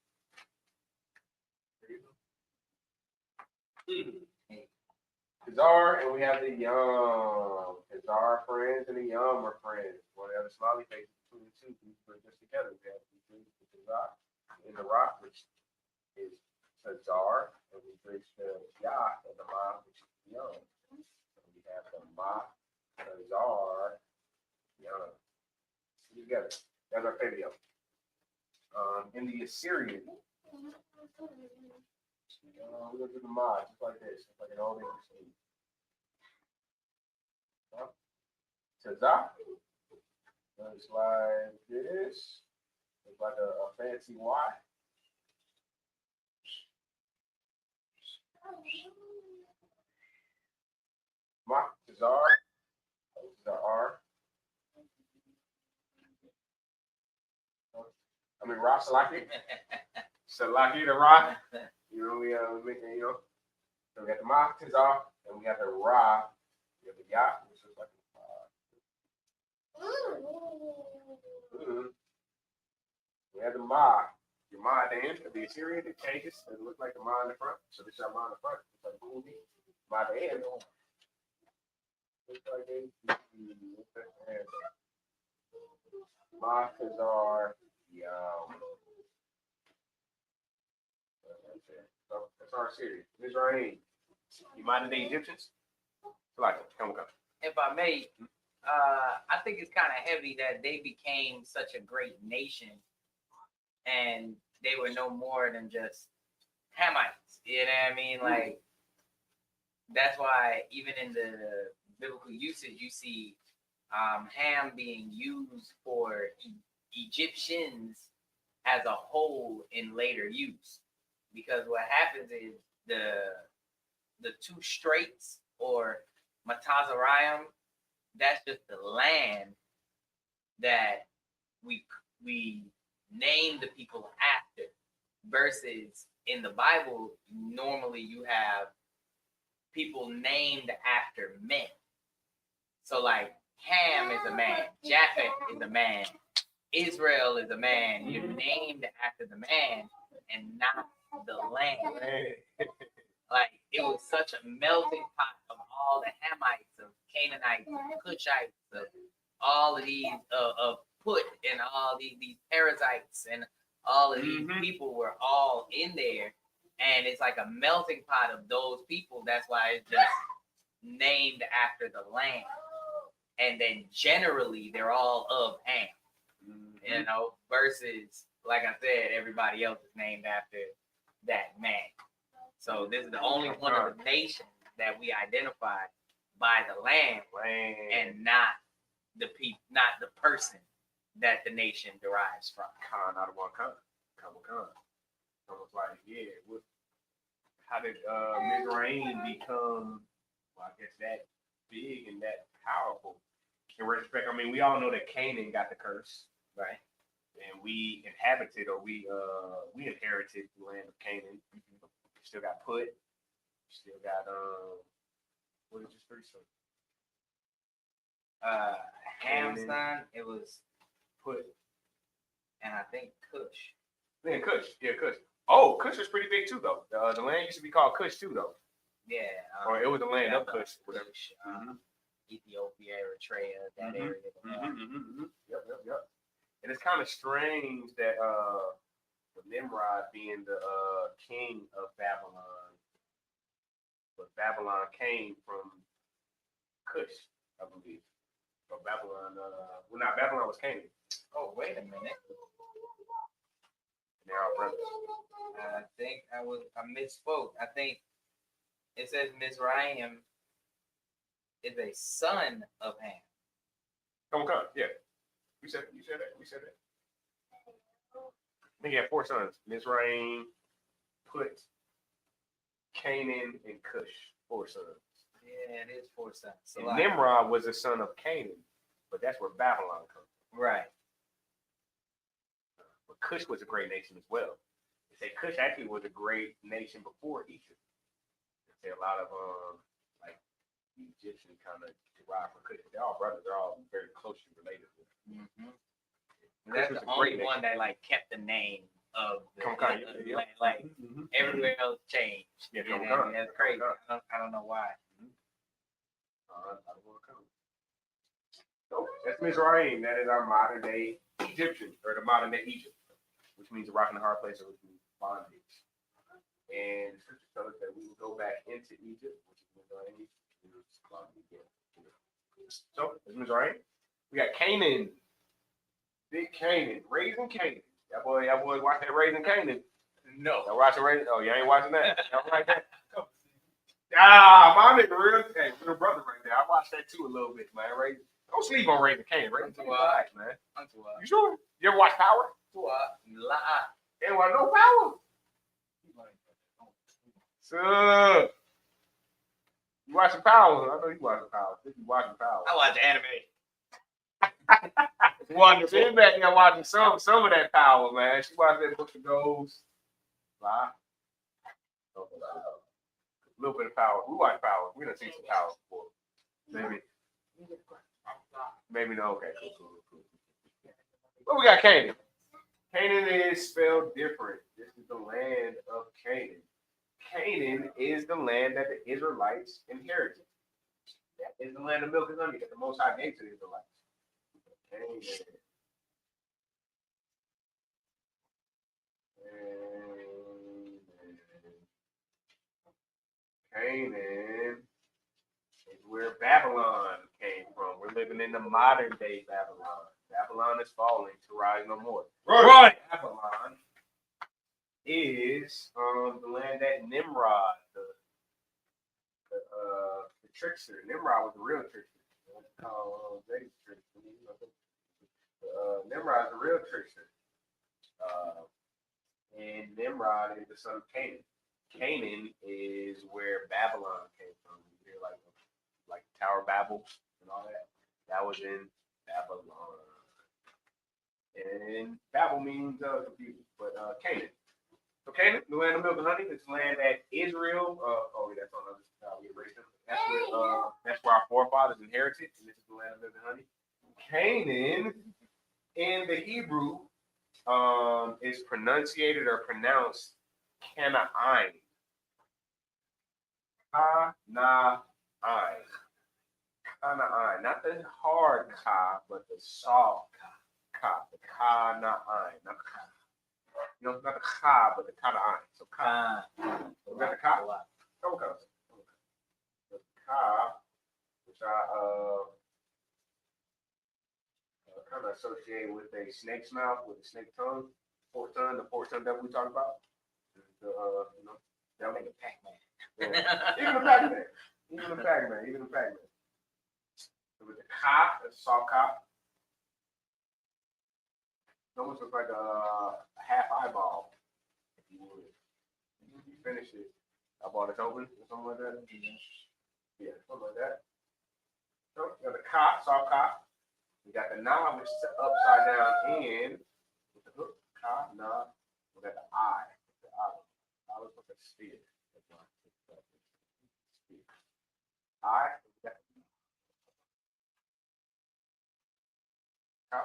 Kazar, and we have the Yum. Kazar friends and the Yum are friends. One of the smiley faces between the two. We put this together. We have the Kazar in the rock, which is Kazar, and we bring the Yah and the Ma, which is Yum. So we have the Ma, Kazar, Yum. Together. That's our favorite Yum. In the Assyrian. We're going to do the mod just like this, just like an old English thing. Tazak. Looks like this. Looks like a fancy Y. Ma, Tazar. This is our R. I mean, Ra, Salaki. Salaki the Ra. You know, we making, you know. So we got the Ma, Tazar, and we got the Ra. We have the Ya, which looks like we have the Ma. Your Ma at the end of the Assyrian, it changes. It looks like the Ma in the front. So this is our Ma in the front. It's like cool. Ma at the end. Looks like Ma, Tazar, So that's our series. Mizraim. You mind the Egyptians? Like, come. If I may, I think it's kind of heavy that they became such a great nation and they were no more than just Hamites. You know what I mean? Like, that's why even in the biblical usage, you see Ham being used for Egyptians as a whole in later use. Because what happens is the two straits or Matazarium, that's just the land that we name the people after. Versus in the Bible, normally you have people named after men. So like Ham is a man, Japheth is a man, Israel is a man. You're named after the man and not the land. Like it was such a melting pot of all the Hamites, of Canaanites, of Cushites, of all of these of Put and all these Perizzites and all of these people were all in there, and it's like a melting pot of those people. That's why it's just named after the land, and then generally they're all of Ham, you know. Versus, like I said, everybody else is named after that man. So this is the only one of the nations that we identify by the land and not the people, not the person that the nation derives from. Khan out of one Khan. Almost like, yeah, how did Mizraim become, well, I guess, that big and that powerful? In retrospect, I mean, we all know that Canaan got the curse, right? And we inhabited, or we inherited the land of Canaan. Still got Put. Still got what is this pretty soon? Ham's son, it was Put, and I think Cush. Yeah, Cush. Oh, Cush was pretty big too, though. The land used to be called Cush too, though. Yeah. Or it was the land of Cush, whatever. Ethiopia, Eritrea, that area. Yep. And it's kind of strange that Nimrod being the king of Babylon, but Babylon came from Cush, I believe. So Babylon, Babylon was Canaan. Oh, wait a minute. They're all brothers. I think I misspoke. I think it says Mizraim is a son of Ham. Come on, yeah. We said that. I think he had 4 sons. Mizraim, Put, Canaan, and Cush. 4 sons. Yeah, it is 4 sons. And Nimrod was a son of Canaan, but that's where Babylon comes from. Right. But Cush was a great nation as well. They say Cush actually was a great nation before Egypt. They say a lot of like the Egyptian kind of derived from Cush. They're all brothers. They're all very closely related. Mm-hmm. That's the only one that like kept the name of the land. Like everywhere else changed. Yeah, that's crazy. I don't know why. So that's Mizraim. That is our modern day Egyptian, or the modern day Egypt, which means a rock and a hard place, or which means bondage. And the scripture tells us that we will go back into Egypt, which is Mizraim. So that's Mizraim. We got Canaan. Big Canaan, Raising Canaan. That boy watch that Raising Canaan. No. Y'all watching Raising? Oh, you ain't watching that? Y'all like that? My nigga, real brother right there. I watched that too a little bit, man. Raising. Don't sleep on Raising Canaan. Raising Canaan, right, man. You sure? You ever watch Power? Lie. They don't want no Power. So, you watching Power? I know you watching Power. You watching Power. I watch anime. Wonderful. She's back there watching some of that Power, man. She watched that Book of Ghosts. A little bit of Power. We watch Power. We done seen some Power before. Maybe no. Okay. Cool. But we got Canaan. Canaan is spelled different. This is the land of Canaan. Canaan is the land that the Israelites inherited. That is the land of milk and honey that the Most High gave to the Israelites. Canaan is where Babylon came from. We're living in the modern day Babylon. Babylon is falling to rise no more. Right. Babylon is the land that Nimrod, the trickster. Nimrod was the real trickster. Nimrod is the real trickster. And Nimrod is the son of Canaan. Canaan is where Babylon came from. You hear like Tower of Babel and all that. That was in Babylon. And Babel means confused, but Canaan. So Canaan, the land of milk and honey, is land that Israel. That's on how we erased them. That's where our forefathers inherited, and this is the land of milk and honey. Canaan in the Hebrew is pronunciated or pronounced Canaan. Canaan. Canaan. Not the hard ka, but the soft ka. The Canaan. Not the ka. Not the ka, but the Canaan. So ka. Is that the ka? Okay. The ka, which I kind of associated with a snake's mouth, with a snake tongue, the forked tongue that we talk about. That'll make a Pac-Man. Yeah. Even a Pac-Man. So with the cop, a saw cop, it almost looks like a half eyeball, if you would. You finish it, eyeball that's open, or something like that. Yeah, something like that. So you got the cop, saw cop. We got the na, which is the upside down N with the hook. Ka, na. We got the I. The I. I looks like a sphere. I. Ka.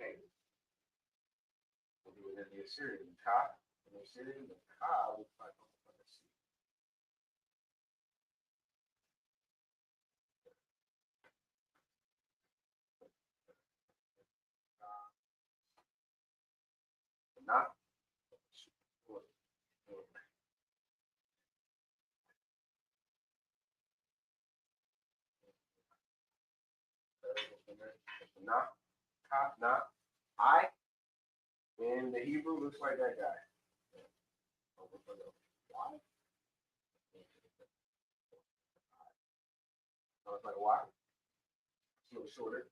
Okay. Within the Assyrian, Ka. In the Assyrian, the Ka looks like a sea. Not. Not. Ka, not. I. In the Hebrew, looks like that guy. It's like a Y. It's a little shorter.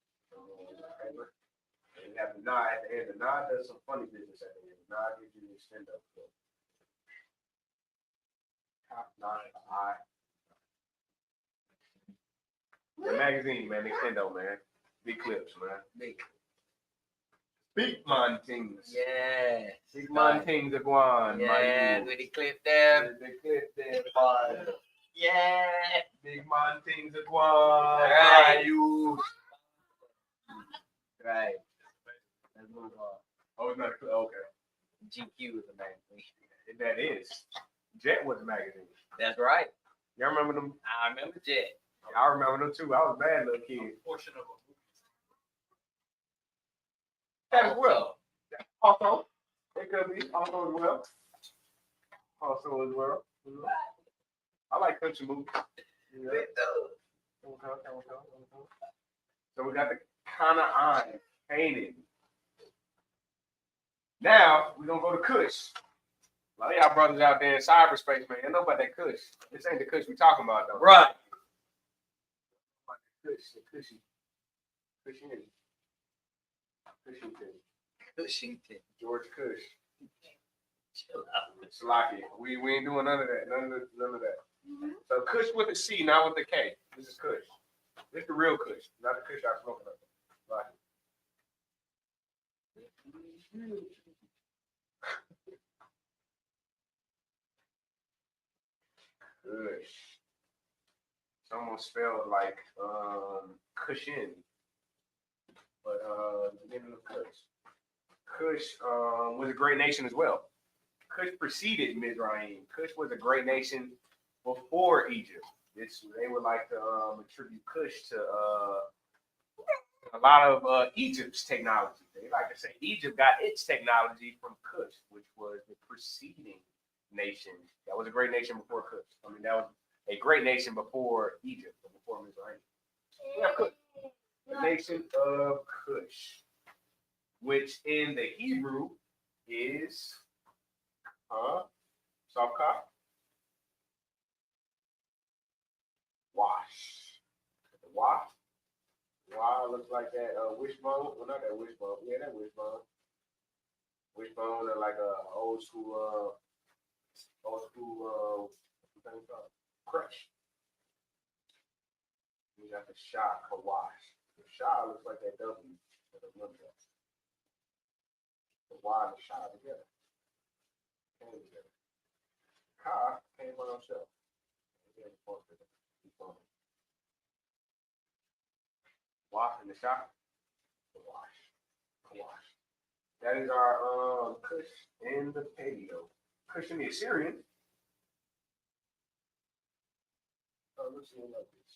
And you have the nod at the end. The nod does some funny business at the end. The nod gives you the extend up. So. Top nine, I. The magazine, man, Nintendo, man. Big clips, man. Big man things. Yeah. Big man things are going. Yeah, with the clip there. The clip there, boy. Yeah. Big man things are going. Right. You. Right. Let's move on. Oh, it's not a clip. Okay. GQ is a magazine. That is. Jet was a magazine. That's right. Y'all remember them? I remember Jet. I remember them too. I was a bad little kid. Portion of a As well. Also, it could be also as well. Also as well. I like country movies. Yeah. So we got the kind of eye painted. Now we're gonna go to Kush. A lot of y'all brothers out there in cyberspace, man, you know about that Kush. This ain't the Kush we talking about though. right. Cushy. Cushington. George Kush. Chill out. Slocky. We ain't doing none of that. None of that. So Kush with a C, not with a K. This is Kush. This is the real Kush, not the Kush I smoking up. Right. Kush. It's almost spelled like cushion. But the beginning of Kush. Kush was a great nation as well. Kush preceded Mizraim. Kush was a great nation before Egypt. They would like to attribute Kush to a lot of Egypt's technology. They like to say Egypt got its technology from Kush, which was the preceding nation. That was a great nation before Kush. I mean, that was a great nation before Egypt, before Mizraim. Yeah, Kush. The nation of Kush, which in the Hebrew is Safka. Wash. Wash. Wow, looks like that wishbone. Well, not that wishbone. Yeah, that wishbone. Wishbone are like a old school crush. We got the Shah Kawash. The Shah looks like that W. The Y and the Shah together. Came together. Ka came by himself. Wash and the Shah. Kawash. That is our Kush in the paleo. Kush in the Assyrian. Let's see like this.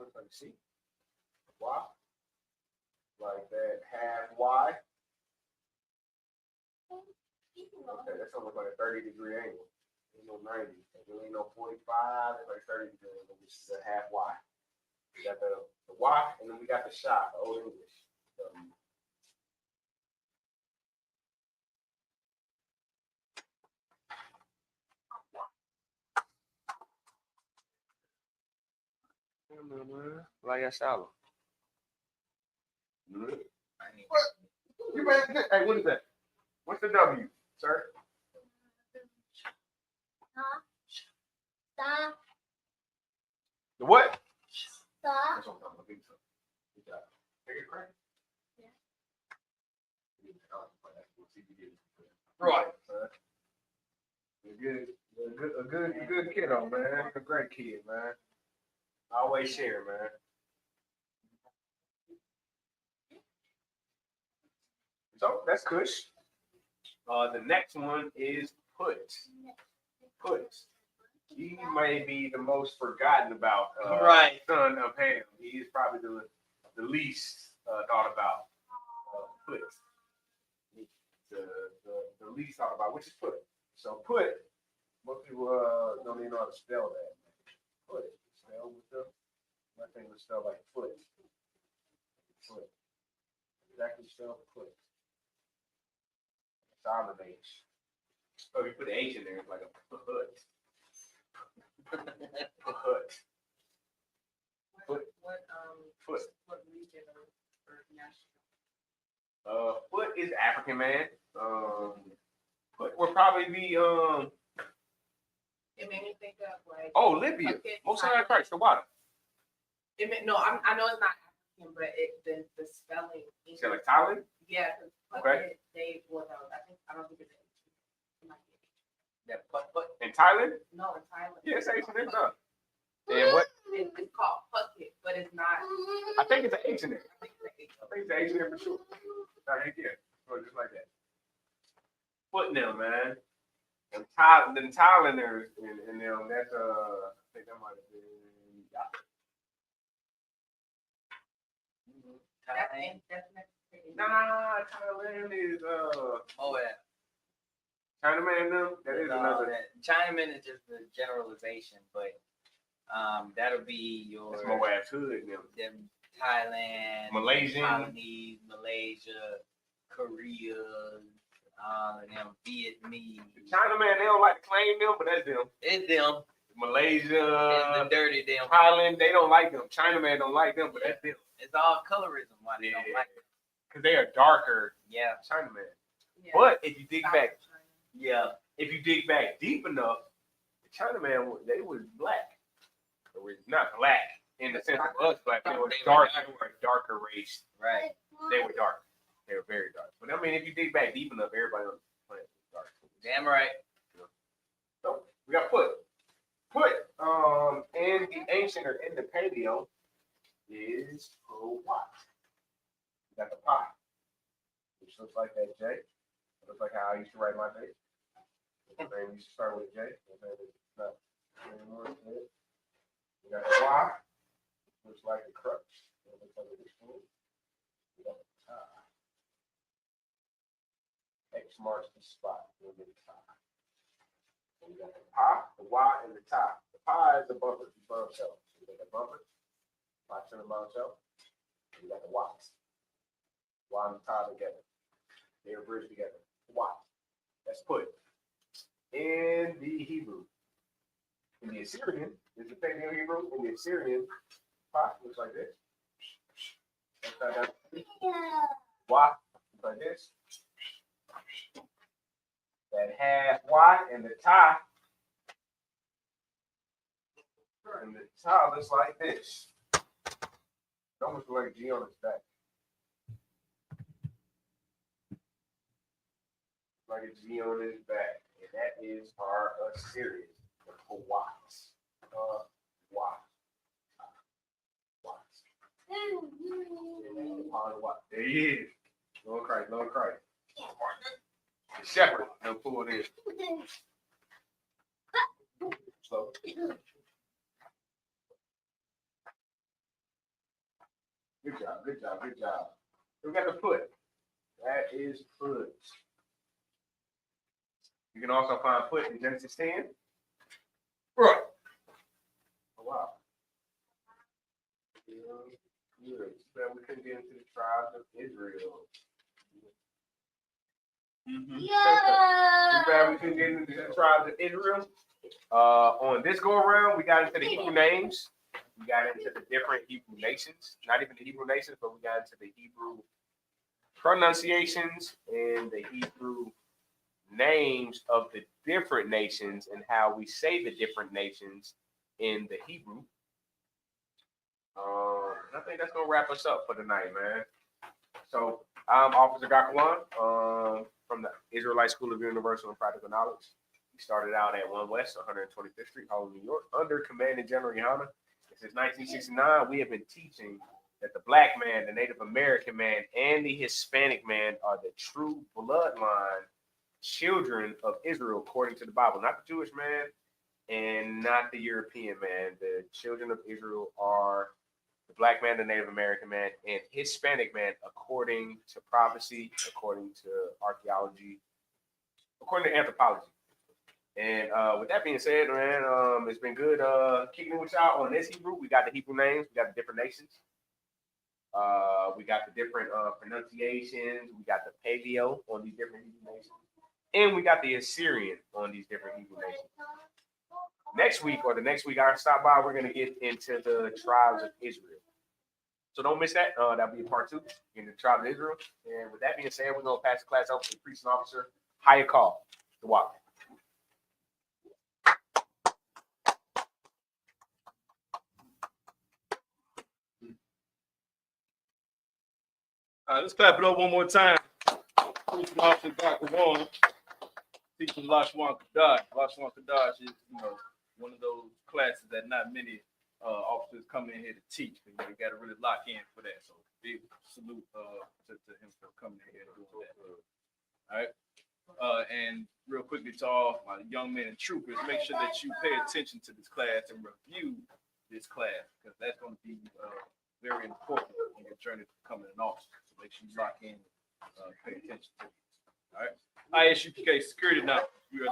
Looks like C. Y. Like that half Y. Okay, that's almost like a 30-degree angle. Ain't no 90. There ain't no 45. It's like 30 degree angle, which is a half Y. We got the Y, and then we got the Shah, the Old English. Like that shallow. What? You better, hey, what is that? What's the W, sir? Stop. The what? Stop. That's what I'm talking about. Good job. Take it, Craig? Yeah. Right. A good kiddo, man. A great kid, man. Always share, man. So that's Kush. The next one is Put. Put. He may be the most forgotten about son of Ham. He is probably the least thought about. Put. The least thought about, which is Put. So Put, most people don't even know how to spell that. Put. Spell with them. My thing was spelled like foot. Foot. Exactly spelled Put. Silent H. Oh, you put the H in there, it's like a hut. A hut. Foot. Foot. Foot is African man. Foot would probably be It made me think of like. Libya. Most High Christ, the water. I know it's not African, but the spelling. Is that like Thailand? Yeah. Okay. I don't think it's. That put. In Thailand? No, in Thailand. Yeah, it's H in there. No. And what? It's called pucket, but it's not. I think it's an H in there. I think it's an H in there for sure. Right here. Or just like that. Foot now, man. And Thailanders and them, that's I think that might have been Thailand is Oh yeah. Chinaman them. That is another. Chinaman is just the generalization, but that'll be your. That's Moab hood. Them Thailand, Malaysian, Colonies, Malaysia, Korea, them Vietnamese. Chinaman, they don't like to claim them, but that's them. It's them. Malaysia, and the dirty them. Thailand, they don't like them. Chinaman don't like them, but that's them. It's all colorism why they don't like them. Because they are darker. Yeah, Chinaman. Yeah. But if you dig back, if you dig back deep enough, the Chinaman they was black. Or not black in the sense of us black. They were dark. They were a darker race. Right. They were dark. They were very dark. But I mean, if you dig back deep enough, everybody on the planet was dark. Damn right. So we got foot. Foot in the ancient or in the paleo is what? We got the pie, which looks like that J. It looks like how I used to write my name. My name used to start with a J. It's not anymore. We got the Y, which looks like a crutch. It looks like a spoon. We got the tie. X marks the spot. We'll get the tie. And we got the pie, the Y, and the tie. The pie is the bumper, the bottom shelf. So we got the bumper, pie to the bottom shelf. And we got the Y's. Y and the tie together. They're bridged together. Y. That's put. In the Hebrew. In the Assyrian, is the paleo Hebrew. In the Assyrian, pie looks like this. Y looks like this. That half Y and the tie. And the tie looks like this. It almost looks like a G on its back. Like a G on his back. And that is our Assyrian. For Watts. There he is. Lord Christ, Lord Christ. The shepherd done pulled in. Slow. Good job, good job, good job. We got the foot. That is foot. You can also find foot in Genesis 10. Right. Oh, wow. Good. We couldn't get into the tribes of Israel. Too bad we couldn't get into the tribes of Israel. On this go around, we got into the Hebrew names. We got into the different Hebrew nations. Not even the Hebrew nations, but we got into the Hebrew pronunciations and the Hebrew names of the different nations and how we say the different nations in the Hebrew. I think that's gonna wrap us up for tonight, man. So I'm Officer Gakawan from the Israelite School of Universal and Practical Knowledge. We started out at 1 West 125th Street, Harlem, New York, under Commanding General Yohana. Since 1969, we have been teaching that the black man, the Native American man, and the Hispanic man are the true bloodline children of Israel, according to the Bible. Not the Jewish man and not the European man. The children of Israel are the black man, the Native American man, and Hispanic man, according to prophecy, according to archaeology, according to anthropology. And with that being said, man, it's been good kicking it with y'all on this Hebrew. We got the Hebrew names, we got the different nations, we got the different pronunciations, we got the paleo on these different Hebrew nations. And we got the Assyrian on these different Hebrew nations. Next week, or the next week I stop by, we're going to get into the tribes of Israel. So don't miss that. That'll be a part 2 in the tribe of Israel. And with that being said, we're going to pass the class over to the priest and officer, Hayakal, the walk. All right, let's clap it up one more time. Priest and officer Dr. Warren, teaching Lashawan Qadash. Lashawan Qadash is, one of those classes that not many officers come in here to teach. You got to really lock in for that. So big salute to him for coming in here to do that. All right. And real quickly to all my young men and troopers, make sure that you pay attention to this class and review this class, because that's going to be very important in your journey to becoming an officer. So make sure you lock in and pay attention to it. All right. ISUPK security now. We are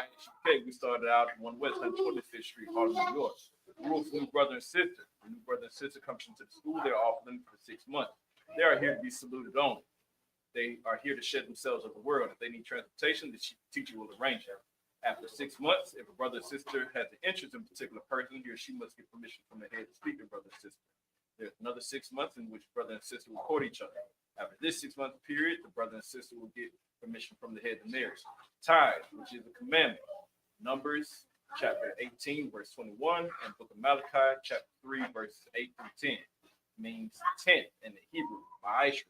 ISUPK. We started out at 1 West 125th Street, Harlem, New York. The rules for new brother and sister. The new brother and sister comes into the school. They're off limits for 6 months. They are here to be saluted only. They are here to shed themselves of the world. If they need transportation, the teacher will arrange that. After 6 months, if a brother or sister has an interest in a particular person, he or she must get permission from the head to speak to brother and sister. There's another 6 months in which brother and sister will court each other. After this 6 month period, the brother and sister will get permission from the head to marriage. Tithe, which is a commandment. Numbers chapter 18, verse 21, and book of Malachi, chapter 3, verses 8 through 10, means 10 in the Hebrew, ma'ashra.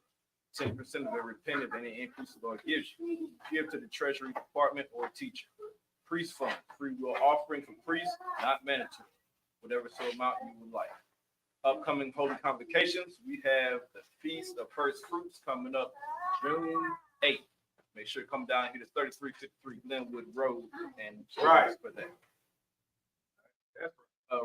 10% of every penny of any increase the Lord gives you. Give to the treasury department or teacher. Priest fund, free will offering for priests, not mandatory. Whatever so amount you would like. Upcoming holy convocations, we have the Feast of First Fruits coming up June 8th. Make sure to come down here to 3353 Glenwood Road and join us for that.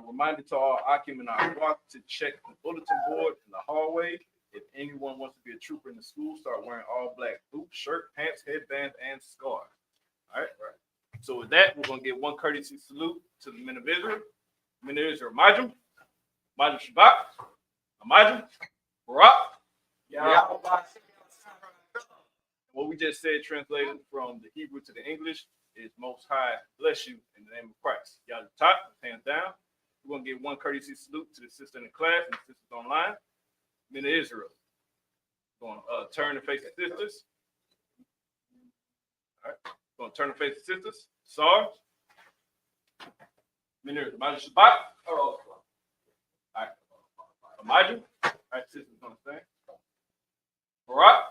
Reminder to all Akim and Awak to check the bulletin board in the hallway. If anyone wants to be a trooper in the school, start wearing all black boots, shirt, pants, headbands, and scarves. All right. So with that, we're going to give one courtesy salute to the men of Israel. Men of Israel, Majum Shabbat, Amajum, Barak. What we just said, translated from the Hebrew to the English, is Most High bless you in the name of Christ. Y'all at the top, hands down. We're going to give one courtesy salute to the sister in the class and the sisters online. Men of Israel. Going to turn and face the sisters. All right. Going to turn and face the sisters. Sarge. Men of Israel. Majum Shabbat. All right. Majum. All right, sisters on the stand. Barak.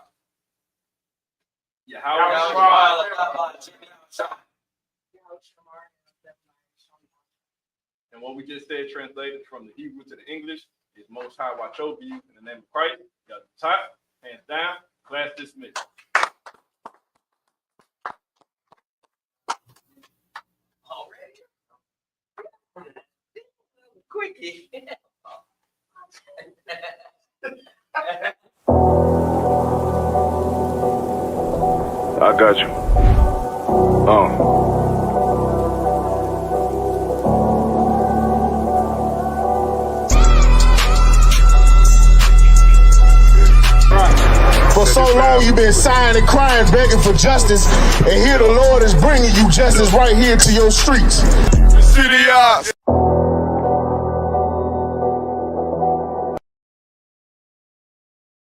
And what we just said, translated from the Hebrew to the English, is Most High watch over you in the name of Christ. Y'all at the top, hands down, class dismissed. Quickie. I got you. For so long you've been sighing and crying, begging for justice, and here the Lord is bringing you justice right here to your streets. City